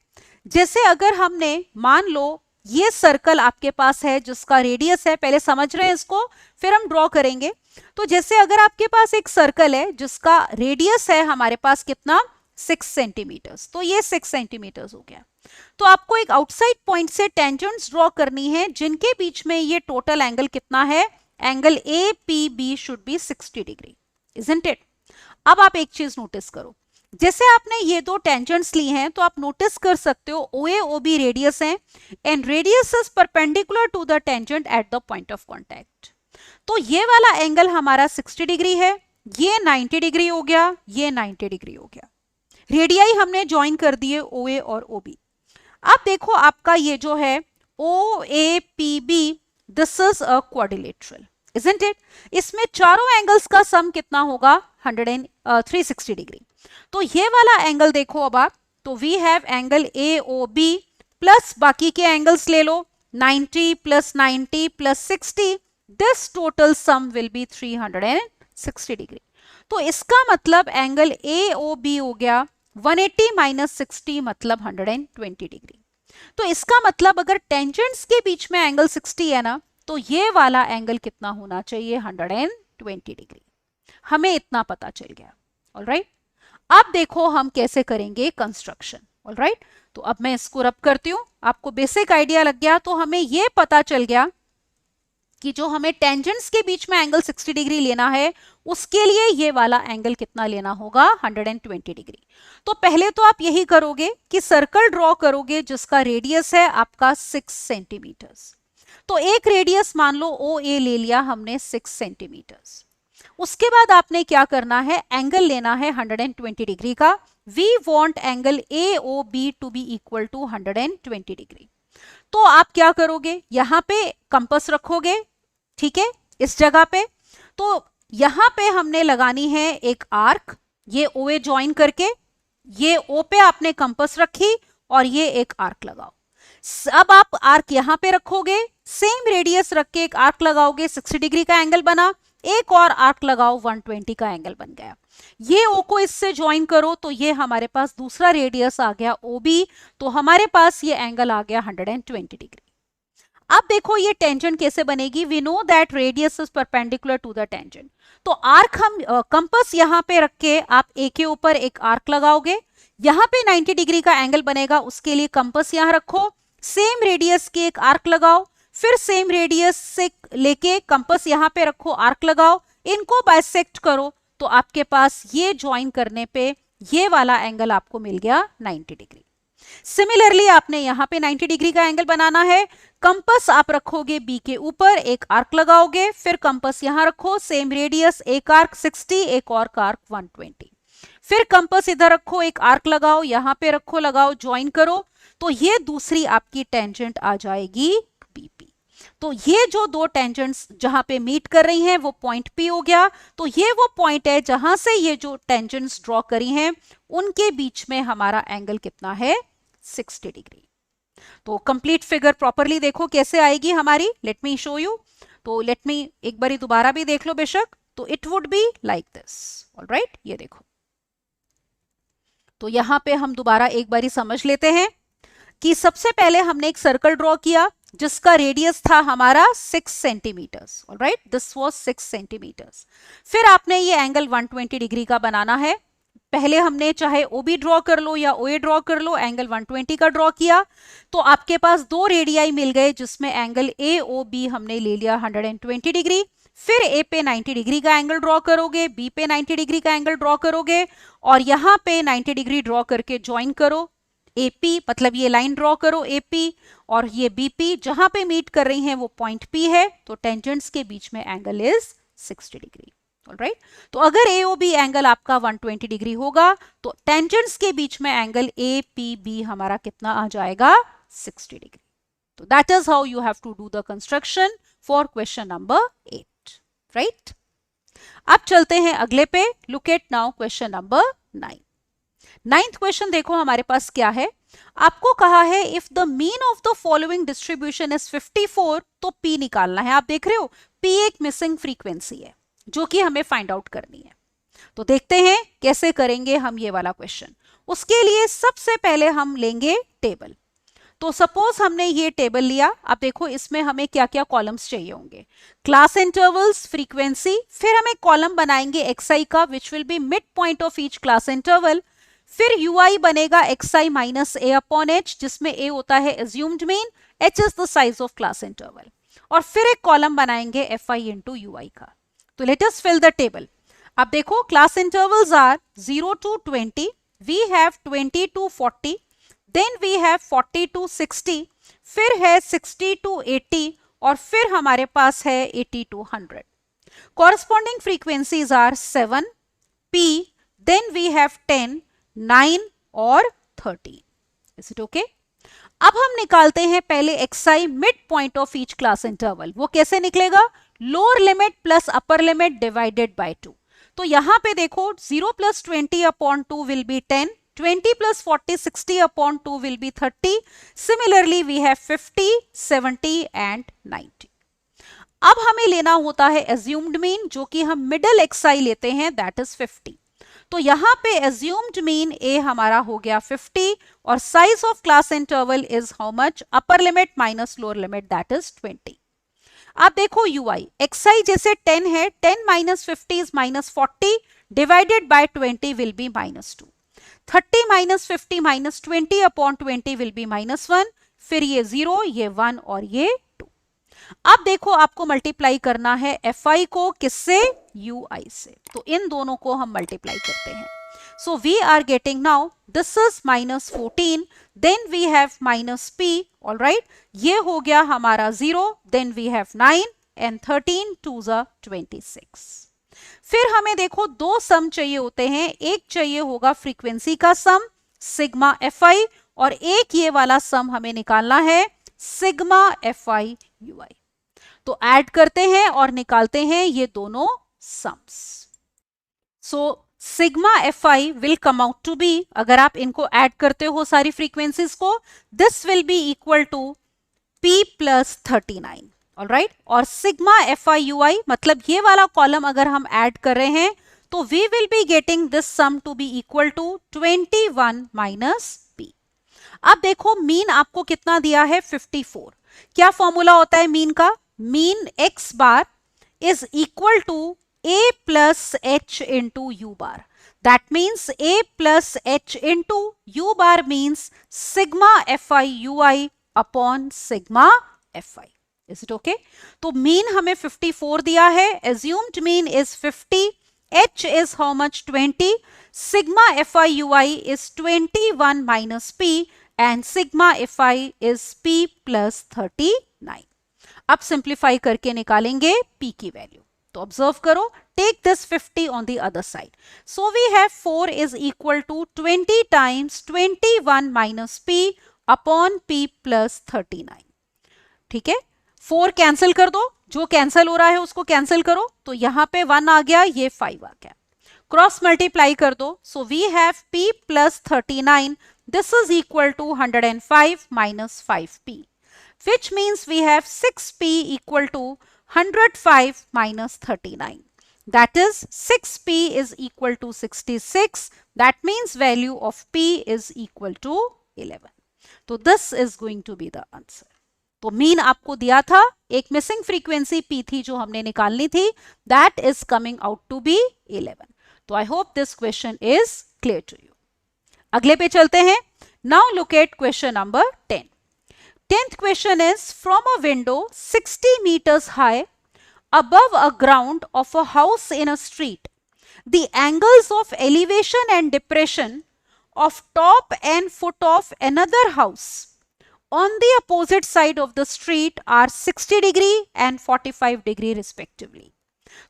जैसे अगर हमने मान लो ये सर्कल आपके पास है जिसका रेडियस है, पहले समझ रहे हैं इसको फिर हम ड्रॉ करेंगे। तो जैसे अगर आपके पास एक सर्कल है जिसका रेडियस है हमारे पास कितना 6 सेंटीमीटर्स, तो ये 6 सेंटीमीटर्स हो गया। तो आपको एक आउटसाइड पॉइंट से टेंजेंट्स ड्रॉ करनी है जिनके बीच में ये टोटल एंगल कितना है, angle APB should be 60 degree, isn't it? अब आप एक चीज नोटिस करो, जैसे आपने ये दो टेंजेंट्स ली हैं तो आप नोटिस कर सकते हो OA-OB रेडियस है and radius is perpendicular to the tangent at the point of contact. तो ये वाला एंगल हमारा 60 डिग्री है, ये 90 डिग्री हो गया, ये 90 डिग्री हो गया। रेडियाई हमने ज्वाइन कर दिए OA और OB। अब देखो आपका ये जो है OAPB, this is a quadrilateral, isn't it? इसमें चारों एंगल्स का सम कितना होगा 360 डिग्री। तो ये वाला एंगल देखो अब आप, तो we have angle AOB plus बाकी के एंगल्स ले लो 90 plus 90 plus 60, this total sum will be 360 degree. तो इसका मतलब एंगल AOB हो गया 180 माइनस 60 मतलब 120 डिग्री। तो इसका मतलब अगर टेंजेंट्स के बीच में एंगल 60 है ना, तो ये वाला एंगल कितना होना चाहिए 120 डिग्री। हमें इतना पता चल गया। ऑलराइट, अब देखो हम कैसे करेंगे कंस्ट्रक्शन। ऑलराइट, तो अब मैं इसको रब करती हूं, आपको बेसिक आइडिया लग गया। तो हमें यह पता चल गया कि जो हमें टेंजेंट्स के बीच में एंगल 60 डिग्री लेना है, उसके लिए ये वाला एंगल कितना लेना होगा, 120 डिग्री। तो पहले तो आप यही करोगे कि सर्कल ड्रॉ करोगे जिसका रेडियस है आपका 6 सेंटीमीटर्स। तो एक रेडियस मान लो ओ ए ले लिया हमने 6 सेंटीमीटर्स। उसके बाद आपने क्या करना है, एंगल लेना है 120 डिग्री का। We want angle A O B to be equal to 120 degree. तो आप क्या करोगे, यहां पे कंपास रखोगे, ठीक है, इस जगह पे। तो यहां पे हमने लगानी है एक आर्क, ये ओ ए ज्वाइन करके, ये ओ पे आपने कंपास रखी और ये एक आर्क लगाओ। अब आप आर्क यहां पे रखोगे, सेम रेडियस रख के एक आर्क लगाओगे, 60 डिग्री का एंगल बना, एक और आर्क लगाओ, 120 का एंगल बन गया। ये ओ को इससे ज्वाइन करो तो ये हमारे पास दूसरा रेडियस आ गया ओ बी, तो हमारे पास ये एंगल आ गया 120 डिग्री। अब देखो ये टेंजेंट कैसे बनेगी, we know that radius is perpendicular to the tangent. तो आर्क हम कंपास यहां पे रख के आप ए के ऊपर एक आर्क लगाओगे, यहां पे 90 डिग्री का एंगल बनेगा, उसके लिए कंपास यहां रखो, सेम रेडियस के एक आर्क लगाओ, फिर सेम रेडियस से लेके कंपास यहां पे रखो, आर्क लगाओ, इनको बाइसेक्ट करो, तो आपके पास ये ज्वाइन करने पे ये वाला एंगल आपको मिल गया 90 डिग्री। सिमिलरली आपने यहां पे 90 डिग्री का एंगल बनाना है, कंपास आप रखोगे बी के ऊपर, एक आर्क लगाओगे, फिर कंपास यहां रखो, सेम रेडियस, एक आर्क 60, एक और आर्क 120, फिर कंपास इधर रखो, एक आर्क लगाओ, यहां पे रखो, लगाओ, ज्वाइन करो, तो ये दूसरी आपकी टेंजेंट आ जाएगी बीपी। तो ये जो दो टेंजेंट्स जहां पे मीट कर रही हैं वो पॉइंट पी हो गया। तो ये वो पॉइंट है जहां से ये जो टेंजेंट्स ड्रॉ करी हैं उनके बीच में हमारा एंगल कितना है, 60 डिग्री। तो कंप्लीट फिगर प्रॉपरली देखो कैसे आएगी हमारी, लेट मी शो यू। तो लेट मी एक बारी दोबारा भी देख लो बेशक। तो it would be like this, alright, ये देखो। तो यहां पे हम दोबारा एक बारी समझ लेते हैं कि सबसे पहले हमने एक सर्कल ड्रॉ किया जिसका रेडियस था हमारा 6 centimetres, alright, this was 6 centimetres. फिर आपने ये एंगल 120 डिग्री का बनाना है। पहले हमने चाहे OB ड्रॉ कर लो या OA ड्रॉ कर लो, एंगल 120 का ड्रॉ किया, तो आपके पास दो रेडियाई मिल गए जिसमें एंगल AOB हमने ले लिया 120 डिग्री। फिर ए पे 90 डिग्री का एंगल ड्रॉ करोगे, बी पे 90 डिग्री का एंगल ड्रॉ करोगे और यहां पे 90 डिग्री ड्रॉ करके ज्वाइन करो AP, मतलब ये लाइन ड्रॉ करो AP और ये BP, जहां पे मीट कर रही हैं वो पॉइंट P है, तो टेंजेंट्स के बीच में एंगल इज 60 डिग्री, ऑलराइट। तो अगर AOB एंगल आपका 120 डिग्री होगा तो टेंजेंट्स के बीच में एंगल APB हमारा कितना आ जाएगा, 60 डिग्री। तो that is how you have to do the construction for question number 8, right. अब चलते हैं अगले पे, look at now question number 9। 9th question देखो हमारे पास क्या है, आपको कहा है if the mean of the following distribution is 54, तो P निकालना है। आप देख रहे हो P एक मिसिंग फ्रीक्वेंसी है जो कि हमें फाइंड आउट करनी है। तो देखते हैं कैसे करेंगे हम ये वाला क्वेश्चन। उसके लिए सबसे पहले हम लेंगे टेबल। तो सपोज हमने ये टेबल लिया, अब देखो इसमें हमें क्या क्या कॉलम्स चाहिए होंगे, क्लास इंटरवल्स, फ्रीक्वेंसी, फिर हम एक कॉलम बनाएंगे xi का which will be mid point of each class interval, फिर ui बनेगा xi minus a upon h, जिसमें a होता है assumed mean, h is the size of class interval, और फिर एक कॉलम बनाएंगे fi इंटू ui का। तो let us fill the table. अब देखो class intervals are 0 to 20, we have 20 to 40, then we have 40 to 60, फिर है 60 to 80 और फिर हमारे पास है 80 to 100। Corresponding frequencies are 7, p, then we have 10, 9 और 13। Is it okay? अब हम निकालते हैं पहले xi mid point of each class interval. वो कैसे निकलेगा, lower limit plus upper limit divided by 2। तो यहां पे देखो 0 plus 20 upon 2 will be 10, 20 plus 40 60 upon 2 will be 30। Similarly we have 50, 70 and 90। अब हमें लेना होता है एज्यूम्ड मीन, जो कि हम मिडल xi लेते हैं, दैट इज 50। तो यहां पे एज्यूम्ड मीन a हमारा हो गया 50 और size of class interval is how much, upper limit minus lower limit, that is 20। अब देखो ui, xi जैसे 10 है, 10 minus 50 is minus 40 divided by 20 will be minus 2, 30 minus 50 minus 20 upon 20 will be minus 1, फिर ये 0, ये 1 और ये 2। अब देखो आपको मल्टीप्लाई करना है fi को किससे, ui से, तो इन दोनों को हम मल्टीप्लाई करते हैं. So we are getting now this is minus 14, then we have minus p, all right. ये हो गया हमारा 0, then we have 9 and 13 2 the 26. फिर हमें देखो दो सम चाहिए होते हैं, एक चाहिए होगा फ्रीक्वेंसी का सम सिग्मा fi और एक ये वाला सम हमें निकालना है सिग्मा fi ui. तो ऐड करते हैं और निकालते हैं ये दोनों sums. So sigma fi will come out to be, अगर आप इनको ऐड करते हो सारी फ्रीक्वेंसीज को, this will be equal to p plus 39, alright. और सिग्मा fi ui मतलब ये वाला कॉलम अगर हम ऐड कर रहे हैं तो we will be getting this sum to be equal to 21 minus p. अब देखो मीन आपको कितना दिया है 54. क्या फॉर्मूला होता है मीन का, mean x bar is equal to a plus h into u bar. That means a plus h into u bar means sigma fi ui upon sigma fi. Is it okay? तो mean हमें 54 दिया है, assumed mean is 50, h is how much 20, sigma fi ui is 21 minus p and sigma fi is p plus 39. अब simplify करके निकालेंगे p की value. तो observe करो, take this 50 on the other side. So we have 4 is equal to 20 times 21 minus p upon p plus 39. ठीक है, 4 cancel कर दो, जो कैंसिल हो रहा है उसको कैंसिल करो, तो यहां पे 1 आ गया, ये 5 आ गया. क्रॉस मल्टीप्लाई कर दो, so we have p plus 39, this is equal to 105 minus 5p. which means we have 6p equal to 105 minus 39. That is 6p is equal to 66. That means value of p is equal to 11. So this is going to be the answer. तो mean आपको दिया था, एक missing frequency p थी जो हमने निकालनी थी, that is coming out to be 11. तो I hope this question is clear to you. अगले पे चलते हैं. Now look at question number 10. 10th question is, from a window 60 meters high above a ground of a house in a street, the angles of elevation and depression of top and foot of another house on the opposite side of the street are 60 degree and 45 degree respectively.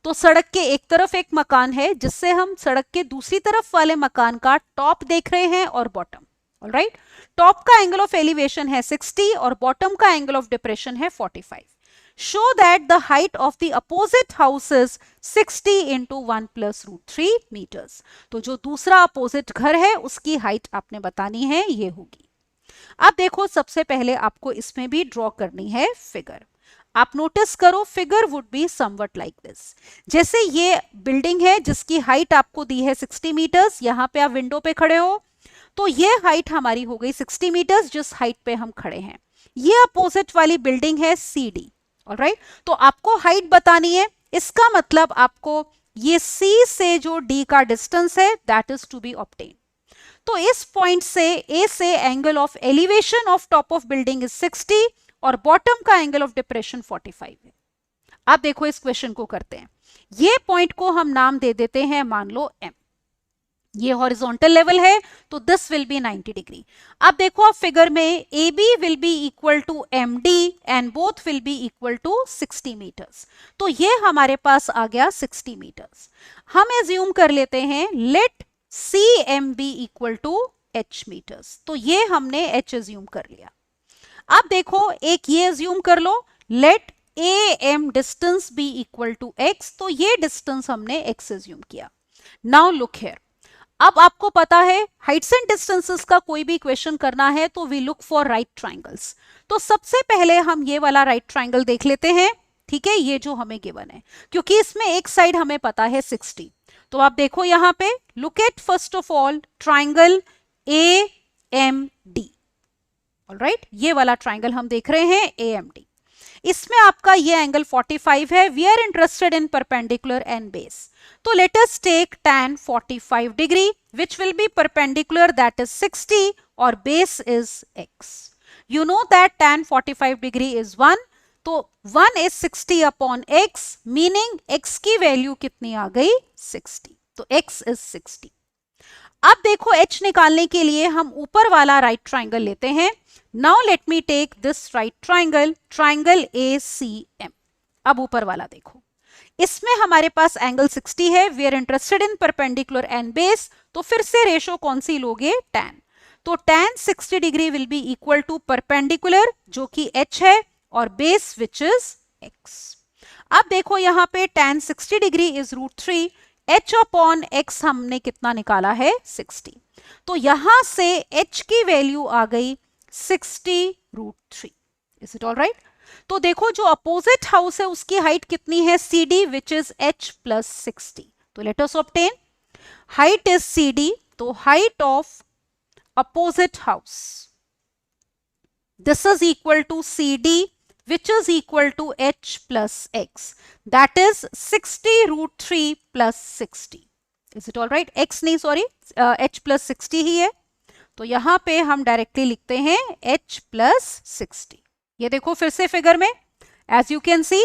तो सड़क के एक तरफ एक मकान है जिससे हम सड़क के दूसरी तरफ वाले मकान का टॉप देख रहे हैं और बॉटम. ऑलराइट, टॉप का एंगल ऑफ एलिवेशन है 60 और बॉटम का एंगल ऑफ डिप्रेशन है 45. Show that the height of the opposite house is 60 into 1 plus √3 metres. तो जो दूसरा अपोजिट घर है उसकी हाइट आपने बतानी है, ये होगी. अब देखो सबसे पहले आपको इसमें भी ड्रॉ करनी है फिगर. आप नोटिस करो, figure would be somewhat like this. जैसे ये बिल्डिंग है जिसकी हाइट आपको दी है 60 मीटर्स, यहां पे आप विंडो पे खड़े हो, तो ये हाइट हमारी हो गई 60 मीटर्स जिस हाइट पे हम खड़े हैं. ये अपोजिट वाली बिल्डिंग है CD. ऑलराइट, तो आपको हाइट बतानी है, इसका मतलब आपको ये C से जो D का डिस्टेंस है that is to be obtain. तो इस पॉइंट से A से angle of elevation of top of building is 60 और बॉटम का एंगल ऑफ डिप्रेशन 45 है. अब देखो इस क्वेश्चन को करते हैं. ये पॉइंट को हम नाम दे देते हैं, मान लो M. ये हॉरिजॉन्टल लेवल है तो दिस विल बी 90 डिग्री. अब देखो आप फिगर में AB will be equal to MD and both will be equal to 60 metres. तो ये हमारे पास आ गया 60 मीटर्स. हम एज्यूम कर लेते हैं let CM be equal to H metres. तो ये हमने H एज्यूम कर लिया. अब देखो एक ये एज्यूम कर लो, let AM distance be equal to X. तो ये डिस्टेंस हमने X एज्यूम किया. नाउ लुक हियर, अब आपको पता है हाइट्स एंड डिस्टेंसेस का कोई भी क्वेश्चन करना है तो we look for right triangles. तो सबसे पहले हम ये वाला राइट ट्राइंगल देख लेते हैं. ठीक है, ये जो हमें गिवन है, क्योंकि इसमें एक साइड हमें पता है 60. तो आप देखो यहां पे, look at first of all triangle AMD. Alright, ये वाला ट्राइंगल हम देख रहे हैं AMD. इसमें आपका ये एंगल 45 है. We are interested in perpendicular and base. तो let us take tan 45 degree which will be perpendicular, that is 60, or base is x. You know that tan 45 degree is 1. तो 1 is 60 upon x, meaning x की value कितनी आ गई? 60. तो x is 60. अब देखो h निकालने के लिए हम ऊपर वाला राइट ट्राइंगल लेते हैं. Now let me take this right triangle, triangle ACM. अब ऊपर वाला देखो, इसमें हमारे पास एंगल 60 है. We are interested in perpendicular and base. तो फिर से रेशो कौन सी लोगे? tan. तो tan 60 degree will be equal to perpendicular जो कि h है और बेस विच इज x. अब देखो यहाँ पे tan 60 degree is √3. h upon x हमने कितना निकाला है? 60. तो यहां से h की वैल्यू आ गई 60 √3. Is it all right? तो देखो जो अपोजिट हाउस है उसकी हाइट कितनी है? CD which is h plus 60. तो let us obtain height is CD. तो height of opposite house, this is equal to CD which is equal to h plus x, that is 60 √3 plus 60. Is it all right? x नहीं sorry h plus 60 ही है. तो यहां पे हम directly लिखते हैं h plus 60. ये देखो फिर से फिगर में, as you can see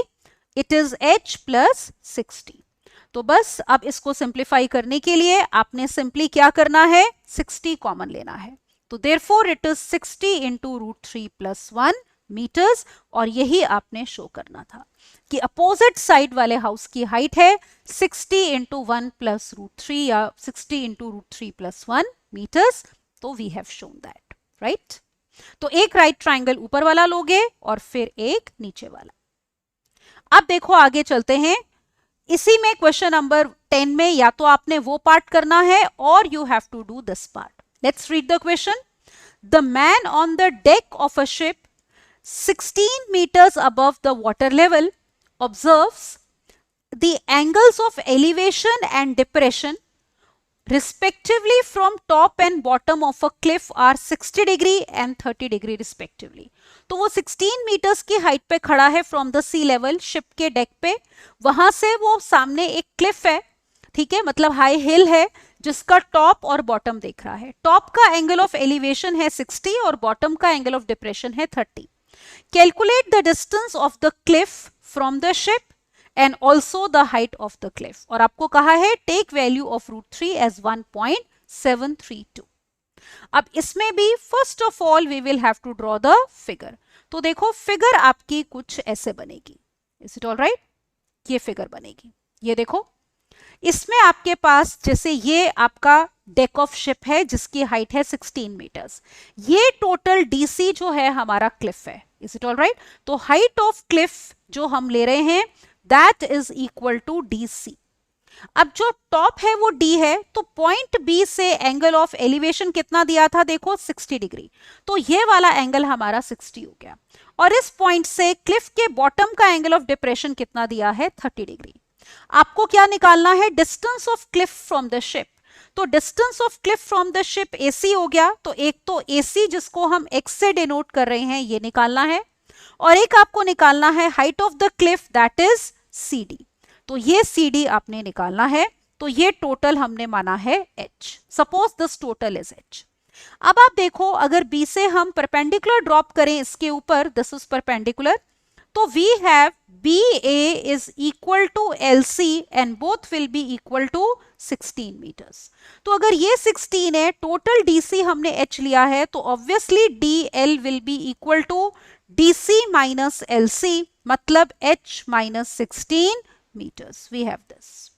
it is h plus 60. तो बस अब इसको सिंप्लीफाई करने के लिए आपने सिंपली क्या करना है? 60 कॉमन लेना है. तो therefore it is 60 into √3 plus 1 metres. और यही आपने शो करना था कि अपोजिट साइड वाले हाउस की हाइट है 60 into 1 plus √3 या 60 into √3 plus 1 मीटर्स. तो we have shown that, right? तो एक राइट ट्राइंगल ऊपर वाला लोगे और फिर एक नीचे वाला. अब देखो आगे चलते हैं. इसी में क्वेश्चन नंबर 10 में या तो आपने वो पार्ट करना है और you have to do this part. Let's read the question. The man on the deck of a ship 16 meters above the water level observes the angles of elevation and depression respectively from top and bottom of a cliff are 60 degree and 30 degree respectively. तो वो 16 metres की height पे खड़ा है from the sea level, ship के deck पे. वहां से वो सामने एक क्लिफ है, ठीक है, मतलब हाई हिल है जिसका टॉप और बॉटम देख रहा है. टॉप का एंगल ऑफ एलिवेशन है 60 और बॉटम का एंगल ऑफ डिप्रेशन है 30. Calculate the distance of the Cliff from the ship and also the height of the Cliff. और आपको कहा है टेक वैल्यू ऑफ √3 एज 1.732. अब इसमें भी first of all we will have to draw the figure. तो देखो फिगर आपकी कुछ ऐसे बनेगी. Is it all right? ये फिगर बनेगी. ये देखो इसमें आपके पास जैसे ये आपका डेक ऑफ शिप है जिसकी हाइट है 16 मीटर्स. ये टोटल DC जो है हमारा क्लिफ है. Is it all right? तो हाइट ऑफ क्लिफ जो हम ले रहे हैं that is equal to DC. अब जो टॉप है वो D है, तो पॉइंट B से एंगल ऑफ एलिवेशन कितना दिया था? देखो 60 डिग्री. तो ये वाला एंगल हमारा 60 हो गया. और इस पॉइंट से क्लिफ के बॉटम का एंगल ऑफ डिप्रेशन कितना दिया है? 30 डिग्री. आपको क्या निकालना है? Distance of cliff from the ship. तो distance of cliff from the ship AC हो गया. तो एक तो AC जिसको हम x से डिनोट कर रहे हैं ये निकालना है, और एक आपको निकालना है height of the Cliff that is CD. तो ये CD आपने निकालना है. तो ये टोटल हमने माना है h. Suppose this total is h. अब आप देखो अगर B से हम परपेंडिकुलर ड्रॉप करें इसके ऊपर, दिस इज परपेंडिकुलर, तो we have BA is equal to LC and both will be equal to 16 metres. तो अगर ये 16 है, टोटल DC हमने h लिया है, तो obviously DL will be equal to DC minus LC, मतलब h minus 16 metres. We have this.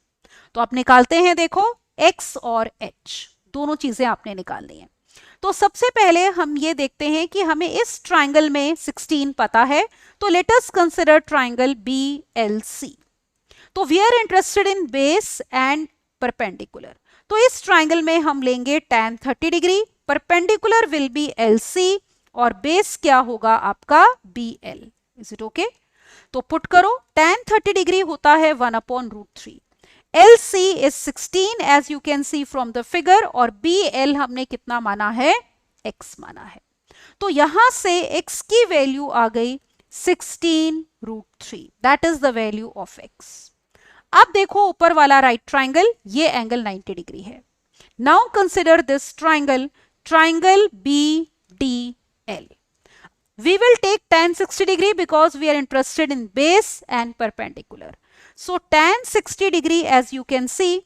तो आप निकालते हैं, देखो x और h दोनों चीजें आपने निकालनी है. तो सबसे पहले हम ये देखते हैं कि हमें इस ट्राइंगल में 16 पता है. तो let us consider triangle BLC. तो we are interested in base and perpendicular. तो इस ट्राइंगल में हम लेंगे tan 30 degree, perpendicular will be LC और बेस क्या होगा आपका BL. Is it okay? तो पुट करो. tan 30 डिग्री होता है 1/√3. LC is 16 as you can see from the figure और BL हमने कितना माना है? x माना है. तो यहां से x की वैल्यू आ गई 16√3. That is the value of x. अब देखो ऊपर वाला राइट ट्राइंगल, ये एंगल 90 डिग्री है. Now consider this triangle, triangle BDL. We will take tan 60 degree because we are interested in base and perpendicular. So tan 60 degree, as you can see,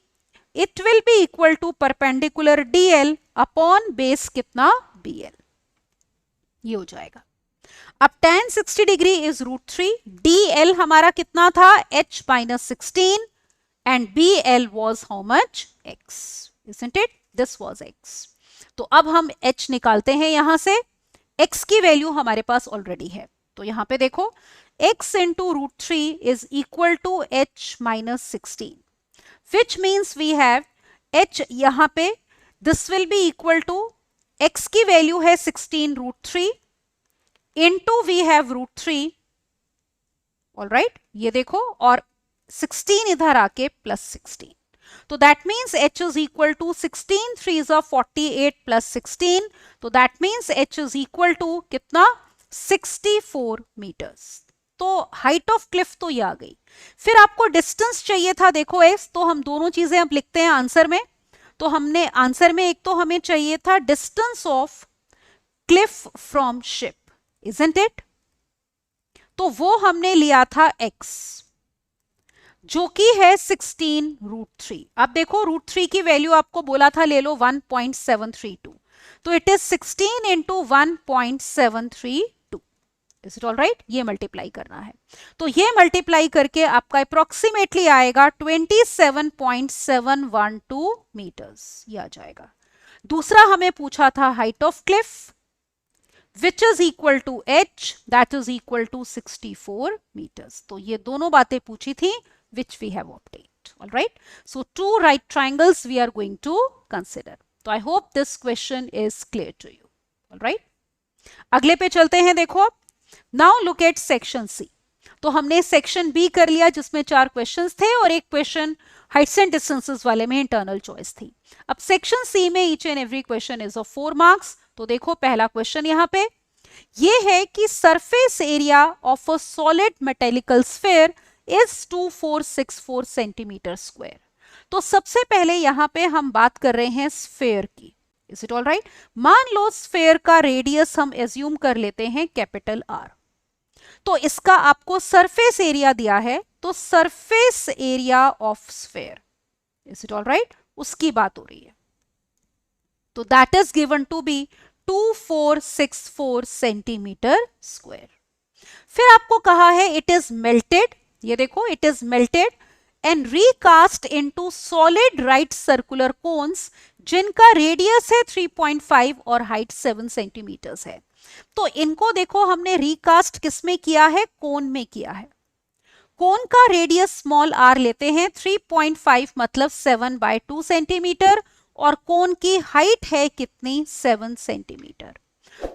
it will be equal to perpendicular DL upon base कितना BL. ये हो जाएगा. अब tan 60 degree is √3. DL हमारा कितना था? h minus 16 and BL was how much? X. Isn't it? This was X. तो अब हम h निकालते हैं यहां से. x की वैल्यू हमारे पास ऑलरेडी है, तो यहां पे देखो x into √3 is equal to h minus 16, which means we have h यहां पे this will be equal to x की वैल्यू है 16 √3 into we have √3. All right, ये देखो, और 16 इधर आके प्लस 16. तो that means h is equal to 16 3 48 plus 16. तो that means h is equal to कितना? 64 मीटर्स. तो हाइट ऑफ क्लिफ तो ये आ गई. फिर आपको डिस्टेंस चाहिए था, देखो s, तो हम दोनों चीजें अब लिखते हैं आंसर में. तो हमने आंसर में एक तो हमें चाहिए था distance of cliff from ship, isn't it? तो वो हमने लिया था x, जो कि है 16 √3. अब देखो √3 की वैल्यू आपको बोला था ले लो 1.732, तो it is 16 into 1.732. Is it all right? ये मल्टीप्लाई करना है, तो ये मल्टीप्लाई करके आपका अप्रोक्सीमेटली आएगा 27.712 मीटर्स. ये आ जाएगा. दूसरा हमें पूछा था height of Cliff, which is equal to h, that is equal to 64 meters. तो ये दोनों बातें पूछी थी which we have obtained. All right. So 2 right triangles we are going to consider. So I hope this question is clear to you. All right. अगले पे चलते हैं. देखो अब, now look at section C. तो हमने सेक्शन बी कर लिया जिसमें 4 क्वेश्चंस थे और एक क्वेश्चन हाइट्स एंड डिस्टेंसेस वाले में इंटरनल चॉइस थी. अब सेक्शन सी में each and every question is of 4 marks. तो देखो पहला क्वेश्चन यहां पे ये है कि surface area of a solid metallic sphere इज 2464 सेंटीमीटर स्क्वायर. तो सबसे पहले यहां पे हम बात कर रहे हैं स्फीयर की. Is it all right? मान लो स्फीयर का रेडियस हम एज्यूम कर लेते हैं कैपिटल आर. तो इसका आपको सरफेस एरिया दिया है, तो surface area of sphere, is it all right, उसकी बात हो रही है. तो that is given to be 2464 centimetre square. फिर आपको कहा है इट इज मेल्टेड. ये देखो, it is melted and recast into solid right circular cones जिनका रेडियस है 3.5 और हाइट 7 सेंटीमीटर्स है. तो इनको देखो हमने रीकास्ट किसमें किया है? कोन में किया है. कोन का रेडियस स्मॉल आर लेते हैं, 3.5 मतलब 7/2 सेंटीमीटर, और कोन की हाइट है कितनी? 7 सेंटीमीटर.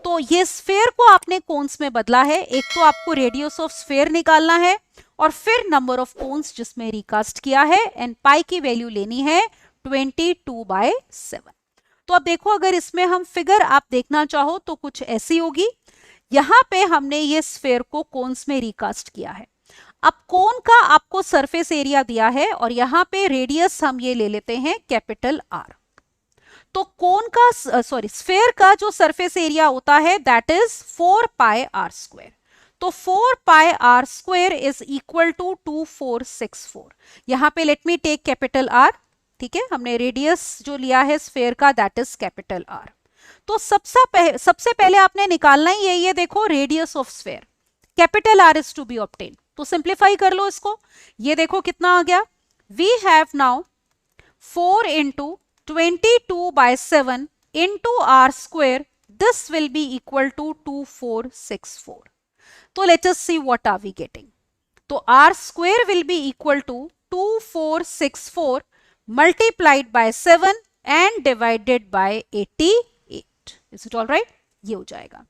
तो ये स्फीयर को आपने कोन्स में बदला है. एक तो आपको रेडियस ऑफ स्फीयर निकालना है और फिर नंबर ऑफ कोन्स जिसमें रिकास्ट किया है, एंड पाई की वैल्यू लेनी है 22/7. तो अब देखो, अगर इसमें हम फिगर आप देखना चाहो तो कुछ ऐसी होगी. यहां पे हमने ये स्फीयर को कोन्स में रिकास्ट किया है. अब कोन का आपको सरफेस एरिया दिया है और यहां पे रेडियस हम ये ले लेते हैं कैपिटल आर. तो कोन का स्फीयर का जो सरफेस एरिया होता है दैट इज 4πr². तो 4πr² इज इक्वल टू 2464. यहां पे let me take capital R. ठीक है, हमने रेडियस जो लिया है स्फीयर का दैट इज कैपिटल आर. तो सबसे पहले आपने निकालना ही है, ये देखो radius of sphere, capital R is to be obtain. तो सिंप्लीफाई कर लो इसको. ये देखो कितना आ गया. We have now 4 into 22/7 into r². This will be equal to 2464. So let us see what are we getting. So r² will be equal to 2464 multiplied by 7 and divided by 88. Is it all right? ये हो जाएगा.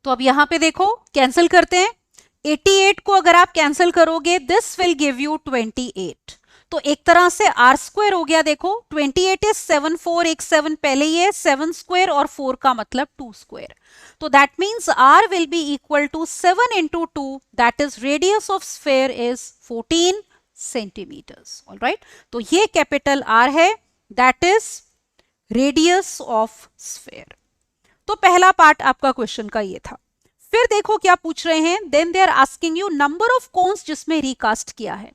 तो अब यहां पे देखो cancel करते हैं. 88 को अगर आप कैंसिल करोगे this will give you 28. तो एक तरह से r² हो गया. देखो 28 इज 7 4 एक 7 पहले ही है, 7² और 4 का मतलब 2². तो that means r will be equal to 7 into 2, that is radius of sphere is 14 centimetres. All right, तो ये कैपिटल R है, that is radius of sphere. तो पहला पार्ट आपका क्वेश्चन का ये था. फिर देखो क्या पूछ रहे हैं, then they are asking you number of cones जिसमें रिकास्ट किया है।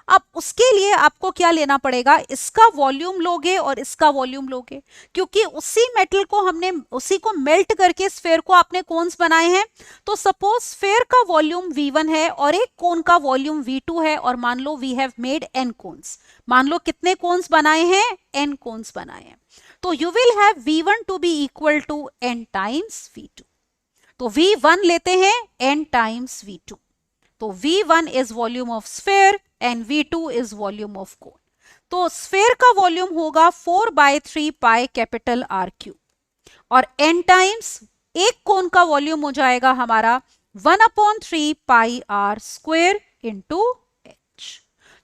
अब उसके लिए आपको क्या लेना पड़ेगा, इसका वॉल्यूम लोगे और इसका वॉल्यूम लोगे, क्योंकि उसी मेटल को हमने उसी को मेल्ट करके स्फेयर को आपने कोन्स बनाए हैं। तो सपोज स्फेयर का वॉल्यूम V1 है और एक कोन का वॉल्यूम V2 है, और मान लो we have made n cones. मान लो कितने कोन्स बनाए हैं, n कोन्स बनाए हैं। तो you will have V1 to be equal to n times V2। तो V1 लेते हैं n टाइम्स V2। तो V1 is volume of sphere and V2 is volume of cone. तो स्फेयर का वॉल्यूम होगा 4/3 पाई कैपिटल R क्यूब, और n times एक कोन का वॉल्यूम हो जाएगा हमारा 1/3 पाई R स्क्वेयर इंटू h।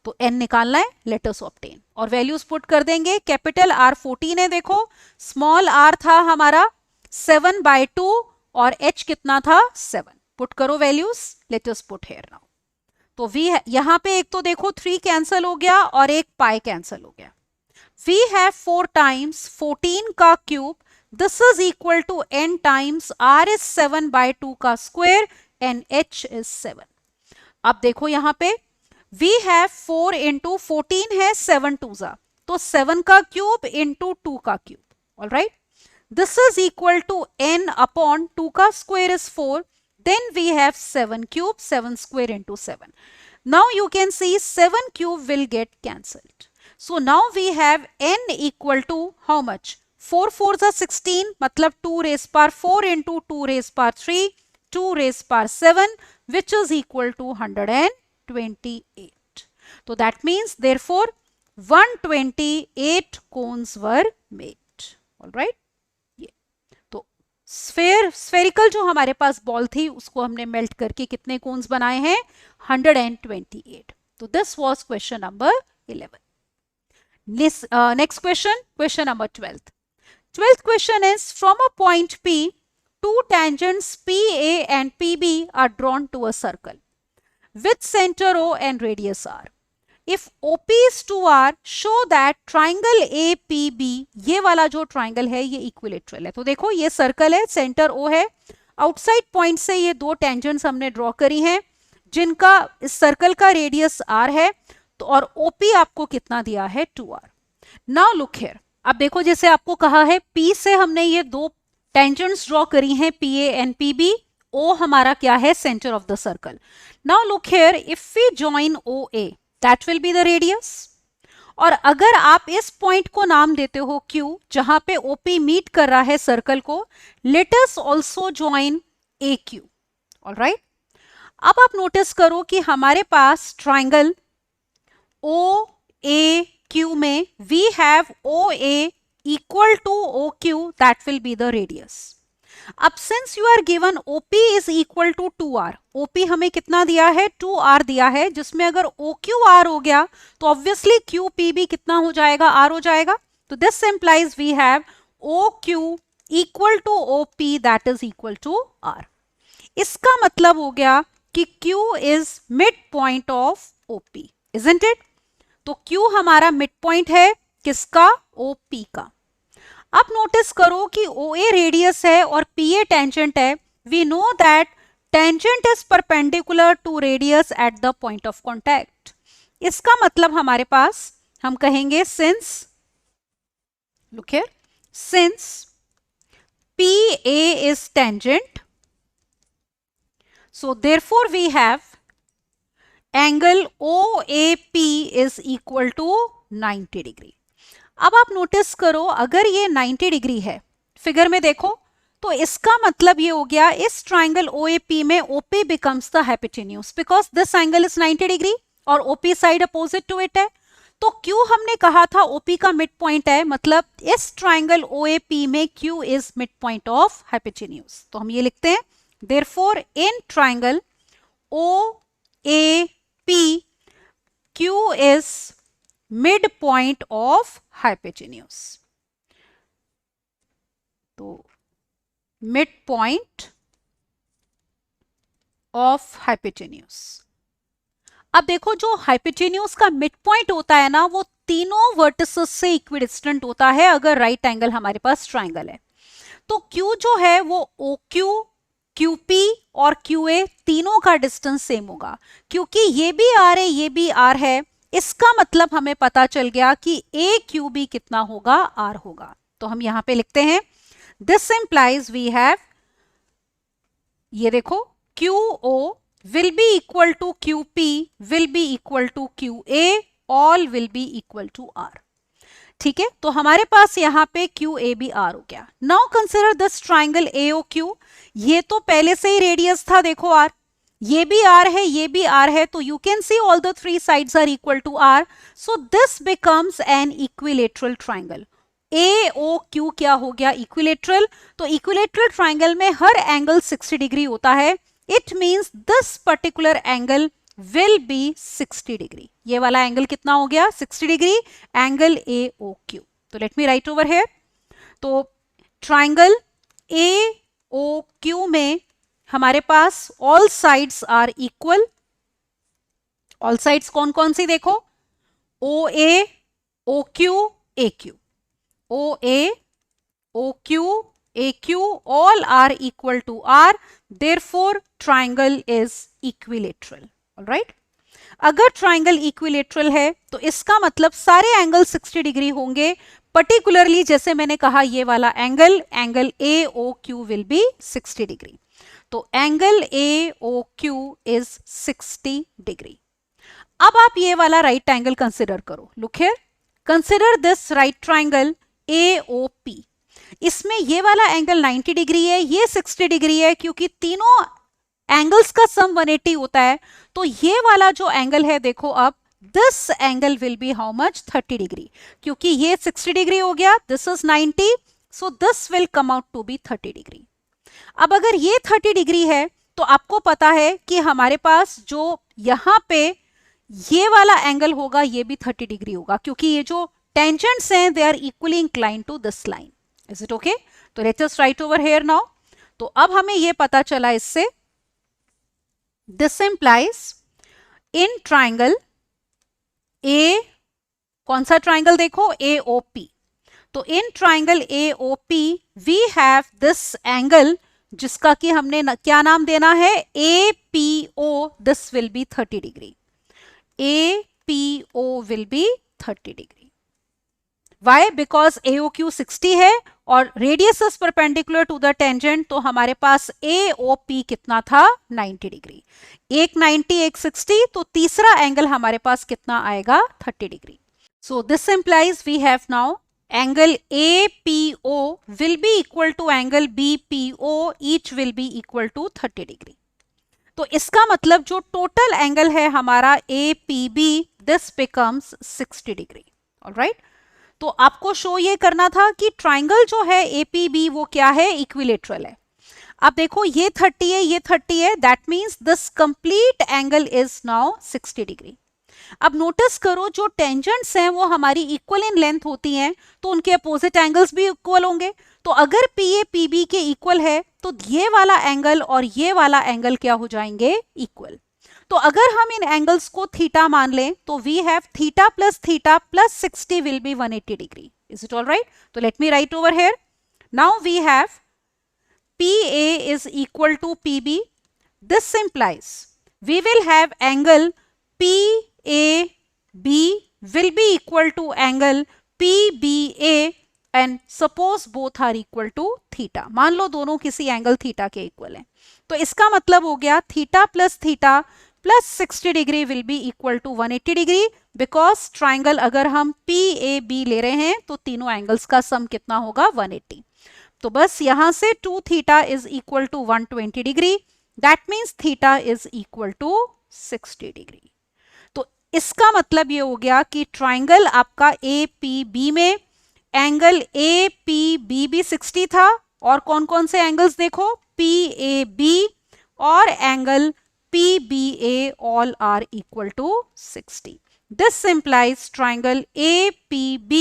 तो n निकालना है, लेट अस ऑब्टेन, और वैल्यूज पुट कर देंगे। कैपिटल R 14 है, देखो स्मॉल r था हमारा 7/2 और h कितना था 7। पुट करो values, let us put here now. तो v यहां पे एक तो देखो 3 कैंसिल हो गया और एक पाई कैंसिल हो गया। वी हैव 4 टाइम्स 14 का cube, this is equal to n times r is 7/2 का स्क्वायर एंड h इज 7। अब देखो यहां पे वी हैव 4 इंटू 14 है 7 2 जा, तो 7 का क्यूब इंटू 2 का cube. Alright, this is equal to n upon 2 का square is 4, then we have 7 cube, 7 square into 7. Now you can see 7 cube will get cancelled. So now we have n equal to how much? 4 4s are 16, मतलब 2 raised power 4 into 2 raised power 3, 2 raised power 7, which is equal to 128. So that means therefore 128 cones were made. Alright. Spherical जो हमारे पास ball थी उसको हमने melt करके कितने cons बनाए हैं, 128। तो this was question number 11। Next question, question number 12th। 12th question is, from a point P, two tangents PA and PB are drawn to a circle with center O and radius R. If OP is 2R, show that triangle APB, ये वाला जो triangle है ये equilateral है। तो देखो ये circle है, सेंटर O है, आउटसाइड पॉइंट से ये दो टेंजेंट्स हमने ड्रॉ करी हैं जिनका इस सर्कल का रेडियस R है। तो और OP आपको कितना दिया है, 2R। नाउ लुक हियर, अब देखो जैसे आपको कहा है P से हमने ये दो टेंजेंट्स ड्रॉ करी हैं PA एंड PB, O हमारा क्या है, centre of the circle. Now look here, if we join OA, that will be the radius। और अगर आप इस पॉइंट को नाम देते हो Q, जहां पे OP मीट कर रहा है सर्कल को, let us also join AQ। Alright, अब आप नोटिस करो कि हमारे पास ट्राइंगल OAQ में we have OA equal to OQ, that will be the radius। अब since you are given OP is equal to 2R, OP हमें कितना दिया है, 2R दिया है, जिसमें अगर OQR हो गया तो ऑब्वियसली QPB कितना हो जाएगा, R हो जाएगा। तो this implies we have OQ equal to OP that is equal to R। इसका मतलब हो गया कि Q is mid point of OP, isn't it. तो Q हमारा मिड पॉइंट है किसका, OP का। अब नोटिस करो कि OA रेडियस है और PA टेंजेंट है। We know that tangent is perpendicular to radius at the point of contact. इसका मतलब हमारे पास हम कहेंगे since, look here, since PA is tangent, so therefore we have angle OAP is equal to 90 degree. अब आप notice करो, अगर ये 90 डिग्री है, फिगर में देखो, तो इसका मतलब ये हो गया इस ट्राइंगल OAP में OP becomes the hypotenuse because this angle is 90 degree और OP side opposite to it है। तो Q हमने कहा था OP का मिड पॉइंट है, मतलब इस ट्राइंगल OAP में Q is mid point of hypotenuse. तो हम ये लिखते हैं, therefore in triangle OAP Q is mid point of hypotenuse. तो मिड पॉइंट ऑफ हाइपोटेन्यूज। अब देखो जो हाइपोटेन्यूज का मिड पॉइंट होता है ना, वो तीनों वर्टिसेस से इक्विडिस्टेंट होता है अगर राइट एंगल हमारे पास ट्राइंगल है। तो Q जो है वो OQ QP और QA तीनों का डिस्टेंस सेम होगा, क्योंकि ये भी R है ये भी R है, इसका मतलब हमें पता चल गया कि AQB कितना होगा, R होगा। तो हम यहां पे लिखते हैं दिस इंप्लाइज वी हैव, ये देखो QO will be equal to QP will be equal to QA, all will be equal to R। ठीक है, तो हमारे पास यहाँ पे QABR हो गया। Now consider this triangle AOQ, ये तो पहले से ही रेडियस था, देखो R, ये भी R है ये भी R है, तो you can see all the three sides are equal to R, so this becomes an equilateral triangle. AOQ क्या हो गया, इक्विलेटरल। तो इक्विलेटरल ट्राइंगल में हर एंगल 60 डिग्री होता है, it means this particular angle will be 60 degree. ये वाला angle कितना हो गया, 60 डिग्री, एंगल AOQ। तो let me write over here, तो ट्राइंगल AOQ में हमारे पास all sides are equal. All sides कौन कौन सी, देखो OA, OQ, AQ, OA, OQ, AQ, all are equal to R, therefore triangle is equilateral। Right, अगर triangle equilateral है तो इसका मतलब सारे एंगल 60 डिग्री होंगे, पर्टिकुलरली जैसे मैंने कहा ये वाला angle, angle AOQ will be 60 degree. तो एंगल AOQ इज 60 डिग्री। अब आप ये वाला राइट एंगल कंसिडर करो, look here, consider this right triangle AOP। इसमें ये वाला एंगल 90 डिग्री है, ये 60 डिग्री है, क्योंकि तीनों एंगल्स का सम 180 होता है। तो ये वाला जो एंगल है, देखो अब this angle will be how much, 30 degree, क्योंकि ये 60 डिग्री हो गया, this is 90, so this will come out to be 30 degree. अब अगर ये 30 डिग्री है तो आपको पता है कि हमारे पास जो यहां पे ये वाला एंगल होगा ये भी 30 डिग्री होगा, क्योंकि ये जो टेंजेंट्स हैं they are equally inclined to this line. Is it okay? तो let's just write over here now. तो अब हमें ये पता चला इससे, this implies in triangle A, कौन सा ट्राइंगल देखो, AOP। तो in triangle AOP we have this angle जिसका कि हमने क्या नाम देना है, APO, this will be 30 degree, APO will be 30 degree. Why? Because AOQ 60 है और radius is perpendicular to the tangent, तो हमारे पास AOP कितना था, 90 डिग्री। एक 90 एक 60, तो तीसरा एंगल हमारे पास कितना आएगा, 30 degree. So this implies we have now angle APO will be equal to angle BPO, each will be equal to 30 degree. तो इसका मतलब जो टोटल एंगल है हमारा APB, this becomes 60 degree. Alright, तो आपको शो ये करना था कि ट्राइंगल जो है APB वो क्या है, इक्विलेटरल है। अब देखो ये 30 है ये 30 है, that means this complete angle is now 60 degree. अब नोटिस करो जो टेंजेंट्स हैं वो हमारी इक्वल इन लेंथ होती हैं, तो उनके अपोजिट एंगल्स भी इक्वल होंगे। तो अगर PA PB के इक्वल है तो ये वाला एंगल और ये वाला एंगल क्या हो जाएंगे, इक्वल। तो अगर हम इन एंगल्स को थीटा मान लें तो we have theta plus 60 will be 180 degree. Is it all right? तो let me write over here, now we have PA is equal to PB. This implies we will have angle PAB will be equal to angle PBA and suppose both are equal to theta. मान लो दोनों किसी angle theta के equal हैं, तो इसका मतलब हो गया theta plus 60 degree will be equal to 180 degree, because triangle अगर हम PAB ले रहे हैं तो तीनों एंगल्स का सम कितना होगा, 180। तो बस यहां से 2 theta is equal to 120 degree, that means theta is equal to 60 degree. तो इसका मतलब ये हो गया कि ट्राइंगल आपका APB में एंगल APB भी 60 था, और कौन कौन से एंगल्स देखो, PAB और angle PBA all are equal to 60. This implies triangle APB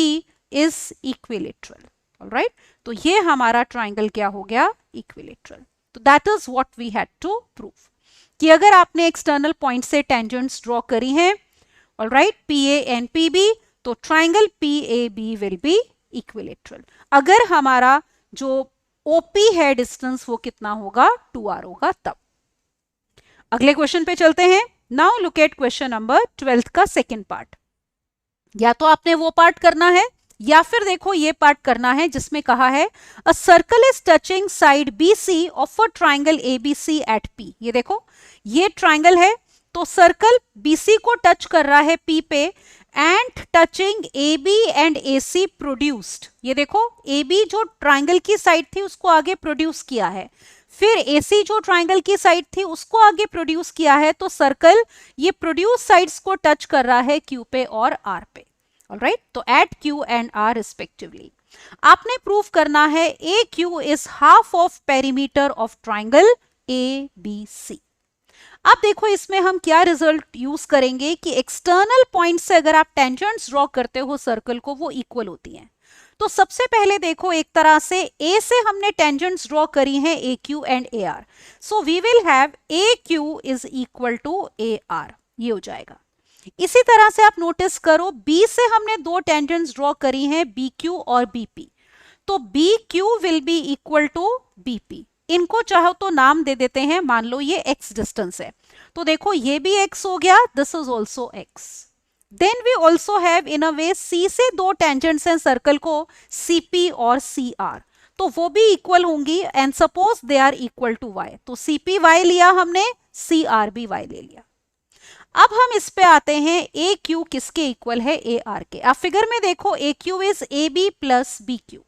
is equilateral. All right? तो ये हमारा ट्राइंगल क्या हो गया, इक्विलेटरल। तो that is what we had to prove, कि अगर आपने एक्सटर्नल पॉइंट से टेंजेंट्स ड्रॉ करी हैं, ऑलराइट, PA एंड PB, तो triangle PAB will be equilateral. अगर हमारा जो ओपी है डिस्टेंस वो कितना होगा, 2r होगा तब। अगले क्वेश्चन पे चलते हैं। Now look at question number 12 का सेकेंड पार्ट। या तो आपने वो पार्ट करना है या फिर देखो ये पार्ट करना है जिसमें कहा है a circle is touching side BC of a triangle ABC at P। ये देखो ये ट्राइंगल है तो सर्कल BC को टच कर रहा है P पे and touching AB and AC produced. ये देखो AB जो ट्राइंगल की साइड थी उसको आगे प्रोड्यूस किया है, फिर AC जो ट्राइंगल की साइड थी उसको आगे प्रोड्यूस किया है, तो सर्कल ये प्रोड्यूस साइड्स को टच कर रहा है Q पे और R पे। ऑलराइट, तो at Q and R respectively आपने प्रूव करना है AQ is half of perimeter of triangle ABC। अब देखो इसमें हम क्या रिजल्ट यूज करेंगे कि एक्सटर्नल पॉइंट से अगर आप टेंजेंट्स ड्रॉ करते हो सर्कल को वो इक्वल होती हैं। तो सबसे पहले देखो एक तरह से A से हमने टेंजेंट्स ड्रॉ करी हैं AQ and AR, so we will have AQ is equal to AR, ये हो जाएगा। इसी तरह से आप नोटिस करो B से हमने दो टेंजेंट्स ड्रॉ करी हैं BQ और BP, तो BQ will be equal to BP। इनको चाहो तो नाम दे देते हैं, मान लो ये x डिस्टेंस है तो देखो ये भी x हो गया, this is also x। Then we also have in a way C से दो टेंजेंट्स हैं सर्कल को CP और CR, तो वो भी इक्वल होंगी and suppose they are equal to y, तो CP y लिया हमने, CR भी y ले लिया। अब हम इस पे आते हैं AQ किसके इक्वल है, AR के। अब फिगर में देखो AQ is AB plus BQ,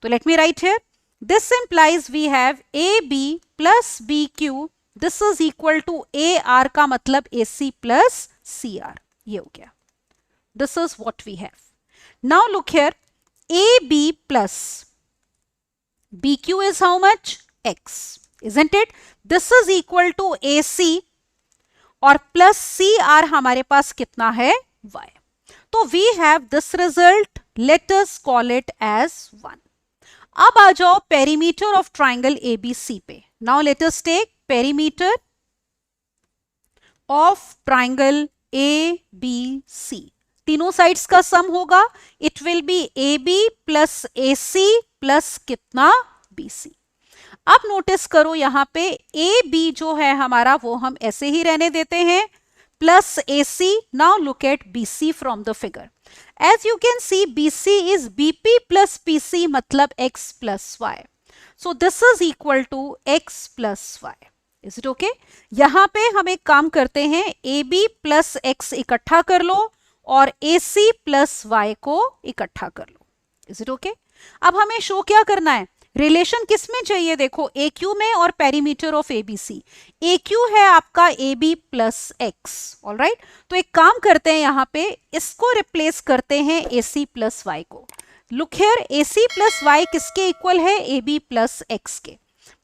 तो let me right here, this implies we have AB plus BQ, this is equal to AR का मतलब AC plus CR, ये हो गया। This is what we have. Now look here, AB plus BQ is how much? X, isn't it? This is equal to AC और plus CR हमारे पास कितना है, Y। तो we have this result, let us call it as 1। अब आ जाओ perimeter of triangle ABC पे। Now let us take perimeter of triangle ABC, तीनों साइड्स का सम होगा, it will be AB plus AC plus कितना, BC। अब notice करो यहां पे AB जो है हमारा वो हम ऐसे ही रहने देते हैं plus AC। Now look eight BC from the figure, as you can see BC is BP plus PC मतलब x plus y, so this is equal to x plus y, is it okay? यहां पे हम एक काम करते हैं, AB plus x इकट्ठा कर लो और AC plus y को इकट्ठा कर लो, is it okay? अब हमें शो क्या करना है, रिलेशन किस में चाहिए, देखो AQ में और पेरीमीटर ऑफ ABC। AQ है आपका AB प्लस एक्स, ऑलराइट, तो एक काम करते हैं यहां पे इसको रिप्लेस करते हैं AC प्लस वाई को। Look here, AC plus y किसके इक्वल है, AB प्लस एक्स के,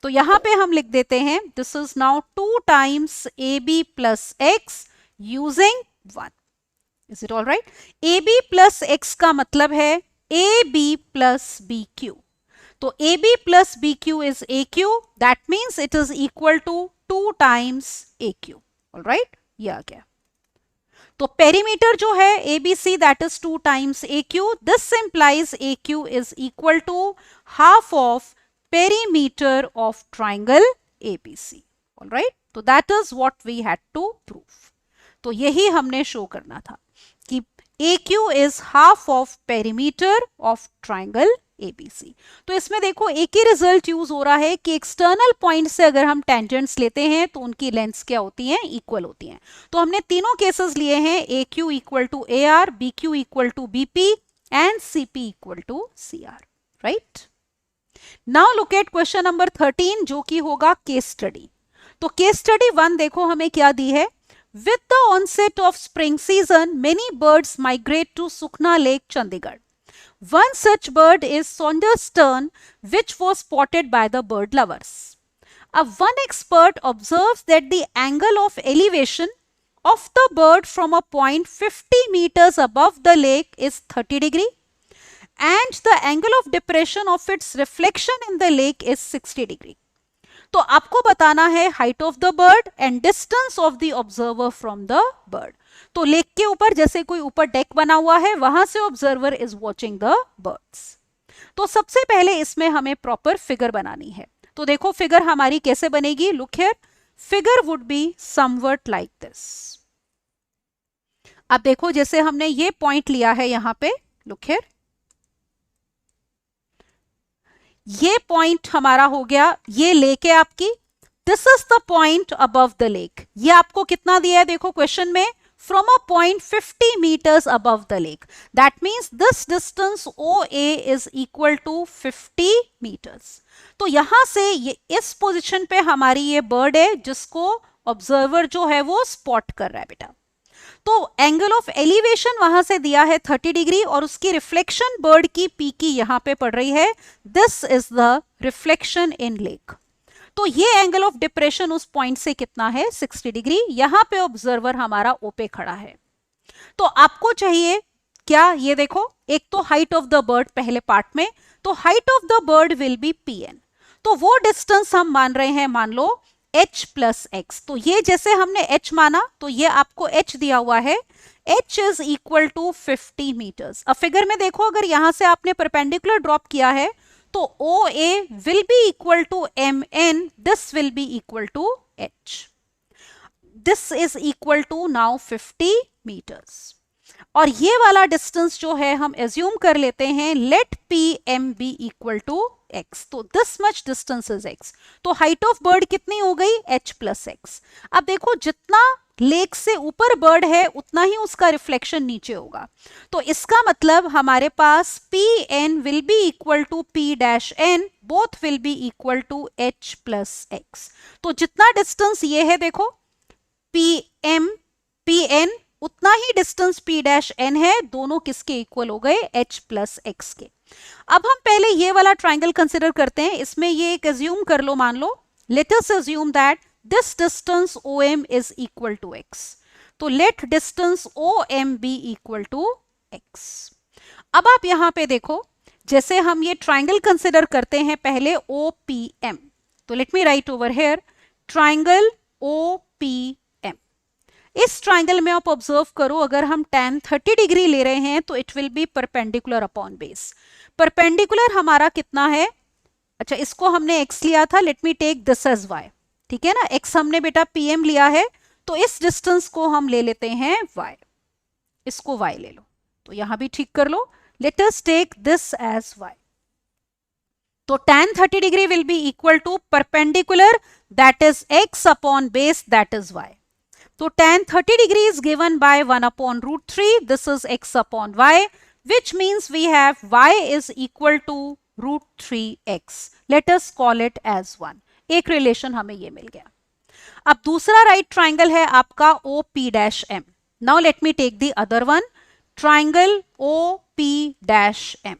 तो यहां पे हम लिख देते हैं this is now 2 times AB plus x using 1, is it alright? AB plus x का मतलब है AB प्लस BQ, तो AB plus BQ is AQ, that means it is equal to 2 times AQ, alright, ये आ गया। तो perimeter जो है ABC that is 2 times AQ, this implies AQ is equal to half of perimeter of triangle ABC, alright, तो that is what we had to prove। तो यही हमने show करना था कि AQ is half of perimeter of triangle ABC। तो इसमें देखो एक ही रिजल्ट यूज हो रहा है कि एक्सटर्नल पॉइंट से अगर हम टेंजेंट्स लेते हैं तो उनकी लेंथ्स क्या होती हैं, इक्वल होती हैं। तो हमने तीनों केसेस लिए हैं, AQ equal to AR, BQ equal to BP and CP equal to CR, right. Now look at question number 13 जो कि होगा केस स्टडी। तो केस स्टडी 1 देखो हमें क्या दी है, with the onset of spring season many birds migrate to Sukhna Lake, Chandigarh. One such bird is Saunder's tern, which was spotted by the bird lovers. One expert observes that the angle of elevation of the bird from a point 50 meters above the lake is 30 degree and the angle of depression of its reflection in the lake is 60 degree. तो आपको बताना है height of the bird and distance of the observer from the bird. तो lake के ऊपर जैसे कोई ऊपर डेक बना हुआ है वहां से observer is watching the birds. तो सबसे पहले इसमें हमें प्रॉपर फिगर बनानी है। तो देखो फिगर हमारी कैसे बनेगी, look here, figure would be somewhat like this. अब देखो जैसे हमने ये पॉइंट लिया है यहां पे, लुक हियर, ये पॉइंट हमारा हो गया ये लेक है आपकी, this is the point above the lake. ये आपको कितना दिया है देखो क्वेश्चन में, from a point 50 meters above the lake. That means this distance OA is equal to 50 meters. तो यहां से ये इस पोजीशन पे हमारी ये बर्ड है जिसको ऑब्जर्वर जो है वो स्पॉट कर रहा है बेटा। तो एंगल ऑफ एलिवेशन वहां से दिया है 30 डिग्री और उसकी रिफ्लेक्शन बर्ड की पी की यहां पे पड़ रही है, this is the reflection in lake. तो ये एंगल ऑफ डिप्रेशन उस पॉइंट से कितना है, 60 डिग्री। यहां पे ऑब्जर्वर हमारा ओ पे खड़ा है। तो आपको चाहिए क्या, ये देखो, एक तो हाइट ऑफ द बर्ड पहले पार्ट में, तो height of the bird will be pn। तो वो डिस्टेंस हम मान रहे हैं, मान लो h प्लस एक्स। तो ये जैसे हमने h माना तो ये आपको h दिया हुआ है, h is equal to 50 metres. अब फिगर में देखो, अगर यहां से आपने परपेंडिकुलर ड्रॉप किया है तो OA will be equal to MN, this will be equal to H. This is equal to now 50 meters. और ये वाला डिस्टेंस जो है हम एज्यूम कर लेते हैं, let PM be equal to x. तो this much distance is x. तो हाइट ऑफ बर्ड कितनी हो गई, h प्लस एक्स। अब देखो जितना लेक से ऊपर बर्ड है उतना ही उसका रिफ्लेक्शन नीचे होगा। तो इसका मतलब हमारे पास Pn will be equal to P dash n, both will be equal to h plus x. तो जितना डिस्टेंस ये है देखो Pn उतना ही डिस्टेंस P डैश n है, दोनों किसके इक्वल हो गए, h प्लस एक्स के। अब हम पहले ये वाला ट्राइंगल कंसिडर करते हैं। इसमें ये एक एज्यूम कर लो, मान लो, let us assume that this distance OM is equal to x. तो let distance OM be equal to x. अब आप यहां पे देखो, जैसे हम ये ट्राइंगल कंसिडर करते हैं पहले OPM, तो let me write over here triangle OPM। इस ट्राइंगल में आप ऑब्जर्व करो, अगर हम tan 30 डिग्री ले रहे हैं तो it will be perpendicular upon base. Perpendicular हमारा कितना है, अच्छा इसको हमने x लिया था, let me take this as y, ठीक है ना, x हमने बेटा PM लिया है, तो इस डिस्टेंस को हम ले लेते हैं y, इसको y ले लो, तो यहां भी ठीक कर लो, let us take this as y। तो tan 30 degree will be equal to perpendicular that is x upon base that is y। तो tan 30 degree is given by 1 upon root 3, this is x upon y, which means we have y is equal to root 3x. Let us call it as 1. एक relation हमें ये मिल गया। अब दूसरा right triangle है आपका OP-M। Now let me take the other one, triangle OP-M।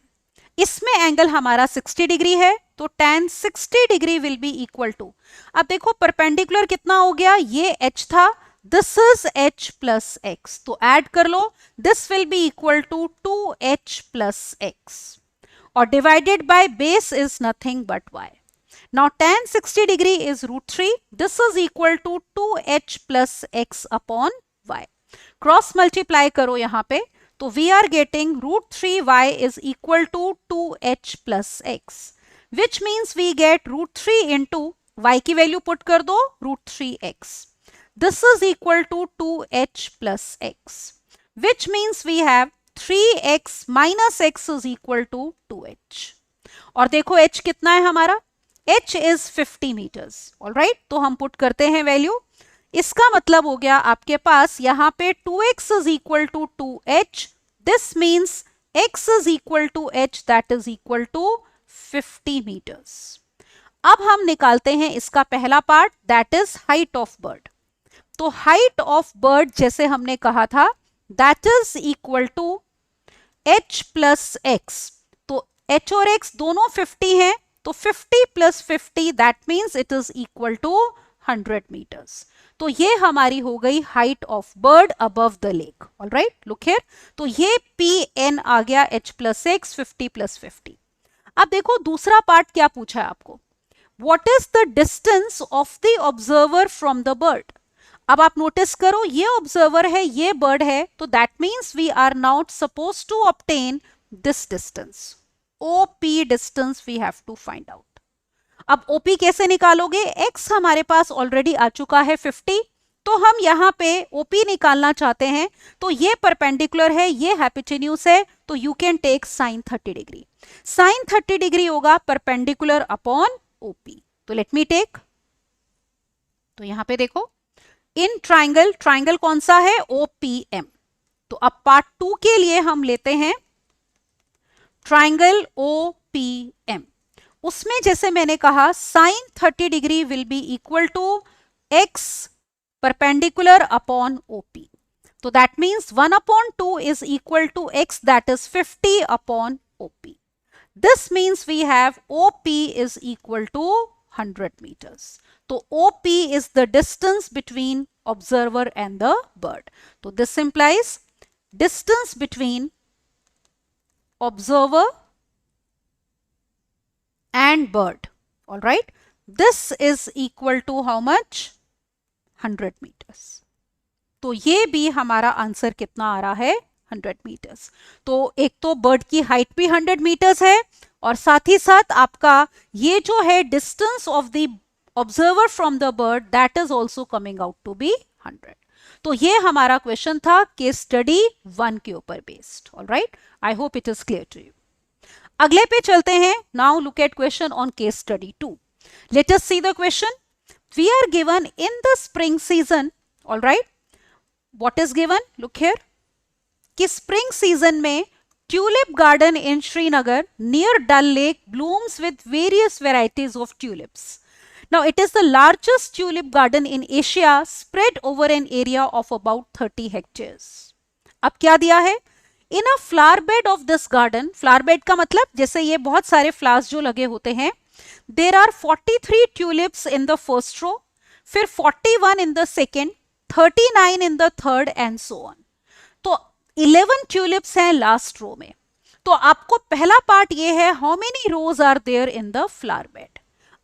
इसमें angle हमारा 60 डिग्री है, तो tan 60 degree will be equal to, अब देखो परपेंडिकुलर कितना हो गया, ये h था, this is h plus x, तो ऐड कर लो, this will be equal to 2h plus x, और divided by base is nothing but y. Now tan 60 degree is root 3. This is equal to 2h plus x upon y. Cross multiply करो यहाँ पे, तो we are getting root 3y is equal to 2h plus x, which means we get root 3 into y की value put कर दो, root 3x. This is equal to 2h plus x, which means we have 3x minus x is equal to 2h. और देखो h कितना है हमारा, h is 50 meters. All right, तो हम पुट करते हैं वैल्यू। इसका मतलब हो गया आपके पास यहाँ पे 2x is equal to 2h. This means x is equal to h, that is equal to 50 meters. अब हम निकालते हैं इसका पहला part, that is height of bird. तो हाइट ऑफ बर्ड जैसे हमने कहा था, that is equal to h plus x. तो h और x दोनों 50 हैं, तो 50 plus 50 that means it is equal to 100 metres. तो ये हमारी हो गई height of bird above the lake. All right, look here, तो ये Pn आ गया h प्लस एक्स, 50 प्लस 50। अब देखो दूसरा पार्ट क्या पूछा है आपको, what is the distance of the observer from the bird. अब आप नोटिस करो, ये ऑब्जर्वर है, ये बर्ड है, तो that means we are not suppose to obtain this distance. OP distance we have to find out. अब OP कैसे निकालोगे? X हमारे पास ऑलरेडी आ चुका है 50, तो हम यहाँ पे OP निकालना चाहते हैं, तो ये परपेंडिकुलर है, ये हाइपोटेन्यूज है, तो you can take sine 30 degree. Sine 30 degree होगा परपेंडिकुलर अपॉन OP. तो लेट मी टेक, तो यहाँ पे देखो इन ट्राइंगल, ट्राइंगल कौन सा है? OPM. तो अब पार्ट 2 के लिए हम लेते हैं ट्राइंगल OPM. उसमें जैसे मैंने कहा sine 30 degree will be equal to x perpendicular upon OP. तो that means 1/2 is equal to x, that is 50 upon OP. This means we have OP is equal to 100 meters. तो OP is the distance between observer and the bird. So this implies distance between observer and bird. All right. This is equal to how much? 100 meters. तो ये भी हमारा answer कितना आ रहा है? 100 metres. तो एक तो बर्ड की हाइट भी 100 मीटर्स है, और साथ ही साथ आपका ये जो है distance of the observer from the bird, that is also coming out to be 100. तो ये हमारा क्वेश्चन था केस स्टडी 1 के ऊपर based. Alright, I hope it is clear to you. अगले पे चलते हैं. Now look at question on case study 2. Let us see the question. We are given in the spring season. Alright, what is given? Look here कि spring season में tulip garden in Srinagar near Dal lake blooms with various varieties of tulips. Now it is the largest tulip garden in Asia, spread over an area of about 30 hectares. अब क्या दिया है? In a flower bed of this garden, flower bed का मतलब जैसे ये बहुत सारे flowers जो लगे होते हैं, there are 43 tulips in the first row, फिर 41 in the second, 39 in the third and so on. तो 11 tulips हैं last row में. तो आपको पहला पार्ट ये है, how many rows are there in the flower bed.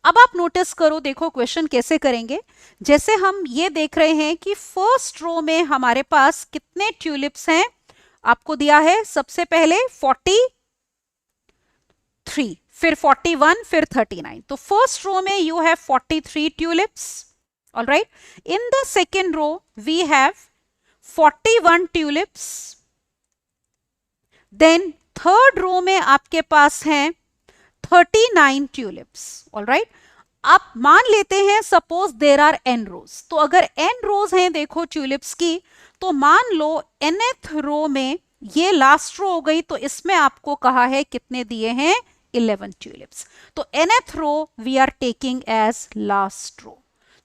अब आप नोटिस करो, देखो क्वेश्चन कैसे करेंगे. जैसे हम ये देख रहे हैं कि फर्स्ट रो में हमारे पास कितने ट्यूलिप्स हैं, आपको दिया है सबसे पहले 43, फिर 41, फिर 39. तो फर्स्ट रो में you have 43 tulips. Alright, in the second row we have 41 tulips. Then third row में आपके पास हैं 39 ट्यूलिप्स. ऑलराइट, आप मान लेते हैं सपोज देर आर n रोज. तो अगर n रोज हैं देखो ट्यूलिप्स की, तो मान लो nth रो में ये लास्ट रो हो गई, तो इसमें आपको कहा है कितने दिए हैं? 11 ट्यूलिप्स. तो nth row we are taking as last row.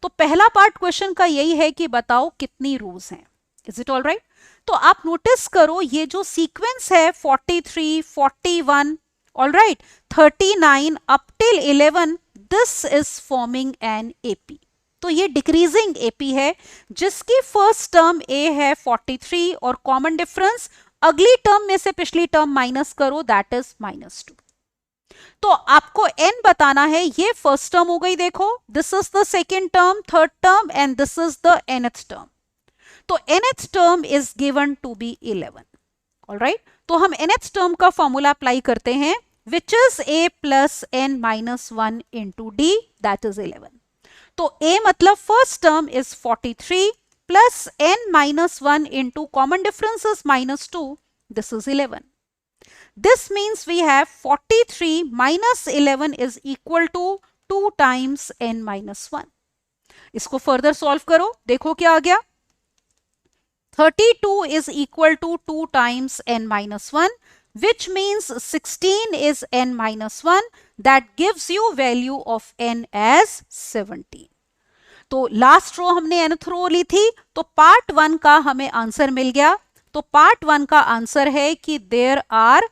तो पहला पार्ट क्वेश्चन का यही है कि बताओ कितनी रोज हैं. Is it all right? तो आप नोटिस करो ये जो सीक्वेंस है 43, 41, all right, 39 up till 11, this is forming an AP. तो ये डिक्रीजिंग AP है, जिसकी फर्स्ट टर्म A है 43 और कॉमन डिफरेंस अगली टर्म में से पिछली टर्म माइनस करो, दैट इज -2. तो आपको n बताना है. ये फर्स्ट टर्म हो गई, देखो this is the second term, third term and this is the nth term. तो nth term is given to be 11. Alright, तो हम nth टर्म का फॉर्मूला अप्लाई करते हैं, which is a plus n minus 1 into d, that is 11. तो a मतलब first term is 43 plus n minus 1 into common difference is -2, this is 11. This means we have 43 minus 11 is equal to 2 times n minus 1. इसको further solve करो, देखो क्या आ गया. 32 is equal to 2 times n minus 1, which means 16 is n minus 1, that gives you value of n as 17. तो last row हमने nth रो ली थी, तो part 1 का हमें आंसर मिल गया. तो पार्ट 1 का आंसर है कि there are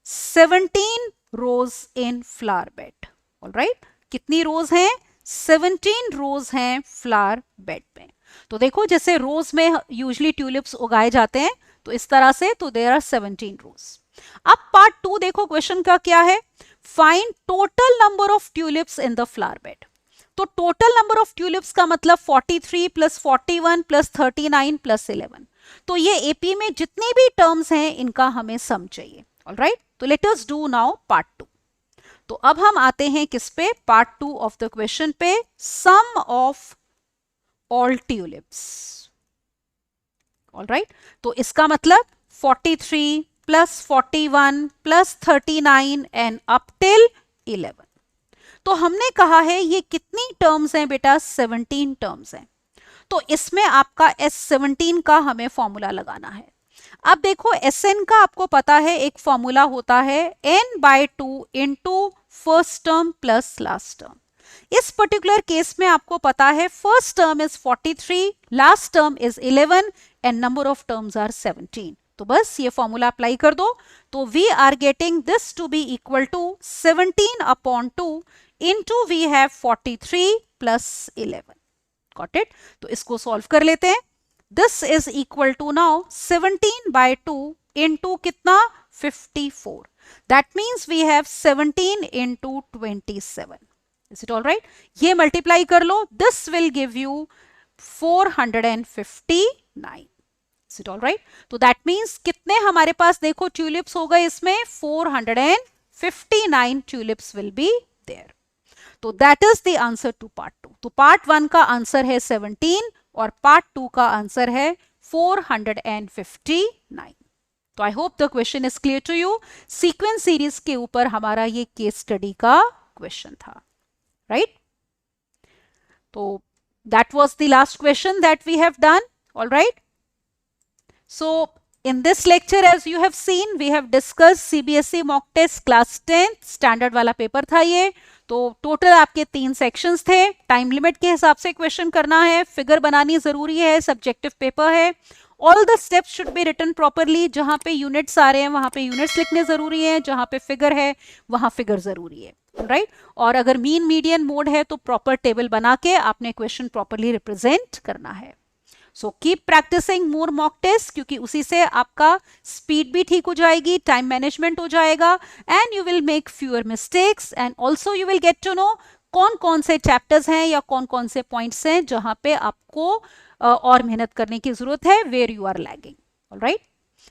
17 rows in flower bed. Alright, कितनी रोज हैं? 17 रोज हैं फ्लावर बेड में. तो देखो जैसे रोज में यूजुअली ट्यूलिप्स उगाए जाते हैं, तो इस तरह से, तो देयर आर 17 रोज. अब पार्ट 2 देखो क्वेश्चन का क्या है. Find total number of tulips in the flower bed. तो टोटल नंबर ऑफ ट्यूलिप्स का मतलब 43 प्लस 41 प्लस 39 प्लस 11. तो ये एपी में जितनी भी टर्म्स हैं इनका हमें सम चाहिए. ऑलराइट, तो let us do now part 2। तो अब हम आते हैं किस पे, पार्ट 2 ऑफ द क्वेश्चन पे, sum of all tulips. All right, तो इसका मतलब 43 plus 41 plus 39 and up till 11। तो हमने कहा है ये कितनी टर्म्स हैं बेटा, 17 टर्म्स हैं। तो इसमें आपका S17 का हमें फॉर्मूला लगाना है। अब देखो Sn का आपको पता है एक फॉर्मूला होता है n/2 into first term plus last term. इस पर्टिकुलर केस में आपको पता है first term is 43, last term is 11 and number of terms are 17। तो बस ये फॉर्मूला अप्लाई कर दो। तो we are getting this to be equal to 17/2 into we have 43 plus 11। Got it. तो इसको सॉल्व कर लेते हैं। This is equal to now 17/2 into कितना, 54। That means we have 17 into 27। Is it all right? ये मल्टीप्लाई कर लो, this will give you 459। Is it all right? तो दैट मीन्स कितने हमारे पास देखो ट्यूलिप्स हो गए इसमें, 459 ट्यूलिप्स विल बी देयर। तो that is the answer to part 2। तो पार्ट 1 का आंसर है 17 और पार्ट 2 का आंसर है 459। तो I hope the question is clear to you. Sequence series के ऊपर हमारा ये केस स्टडी का क्वेश्चन था, राइट? तो that was the last question that we have done. All right, so in this lecture, as you have seen, we have discussed CBSE mock test class 10th standard वाला paper था ये। तो total आपके 3 sections थे। Time limit के हिसाब से question करना है, फिगर बनानी जरूरी है, सब्जेक्टिव पेपर है। All the steps should be written properly. जहां पे यूनिट्स आ रहे हैं वहां पे यूनिट्स लिखने जरूरी है, जहां पे फिगर है वहां फिगर जरूरी है, राइट? और अगर मीन मीडियन मोड है तो प्रॉपर टेबल बना के आपने क्वेश्चन प्रॉपरली रिप्रेजेंट करना है। सो कीप प्रैक्टिसिंग मोर मॉक टेस्ट, क्योंकि उसी से आपका स्पीड भी ठीक हो जाएगी, टाइम मैनेजमेंट हो जाएगा and you will make fewer mistakes and also you will get to know कौन कौन से चैप्टर्स हैं या कौन कौन से पॉइंट्स हैं जहां पे आपको और मेहनत करने की जरूरत है, where you are lagging. Alright,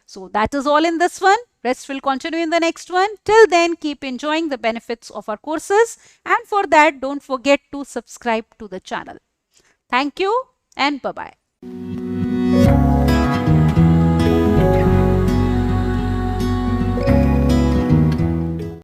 so that is all in this one. Rest will continue in the next one. Till then, keep enjoying the benefits of our courses, and for that don't forget to subscribe to the channel. Thank you and bye bye.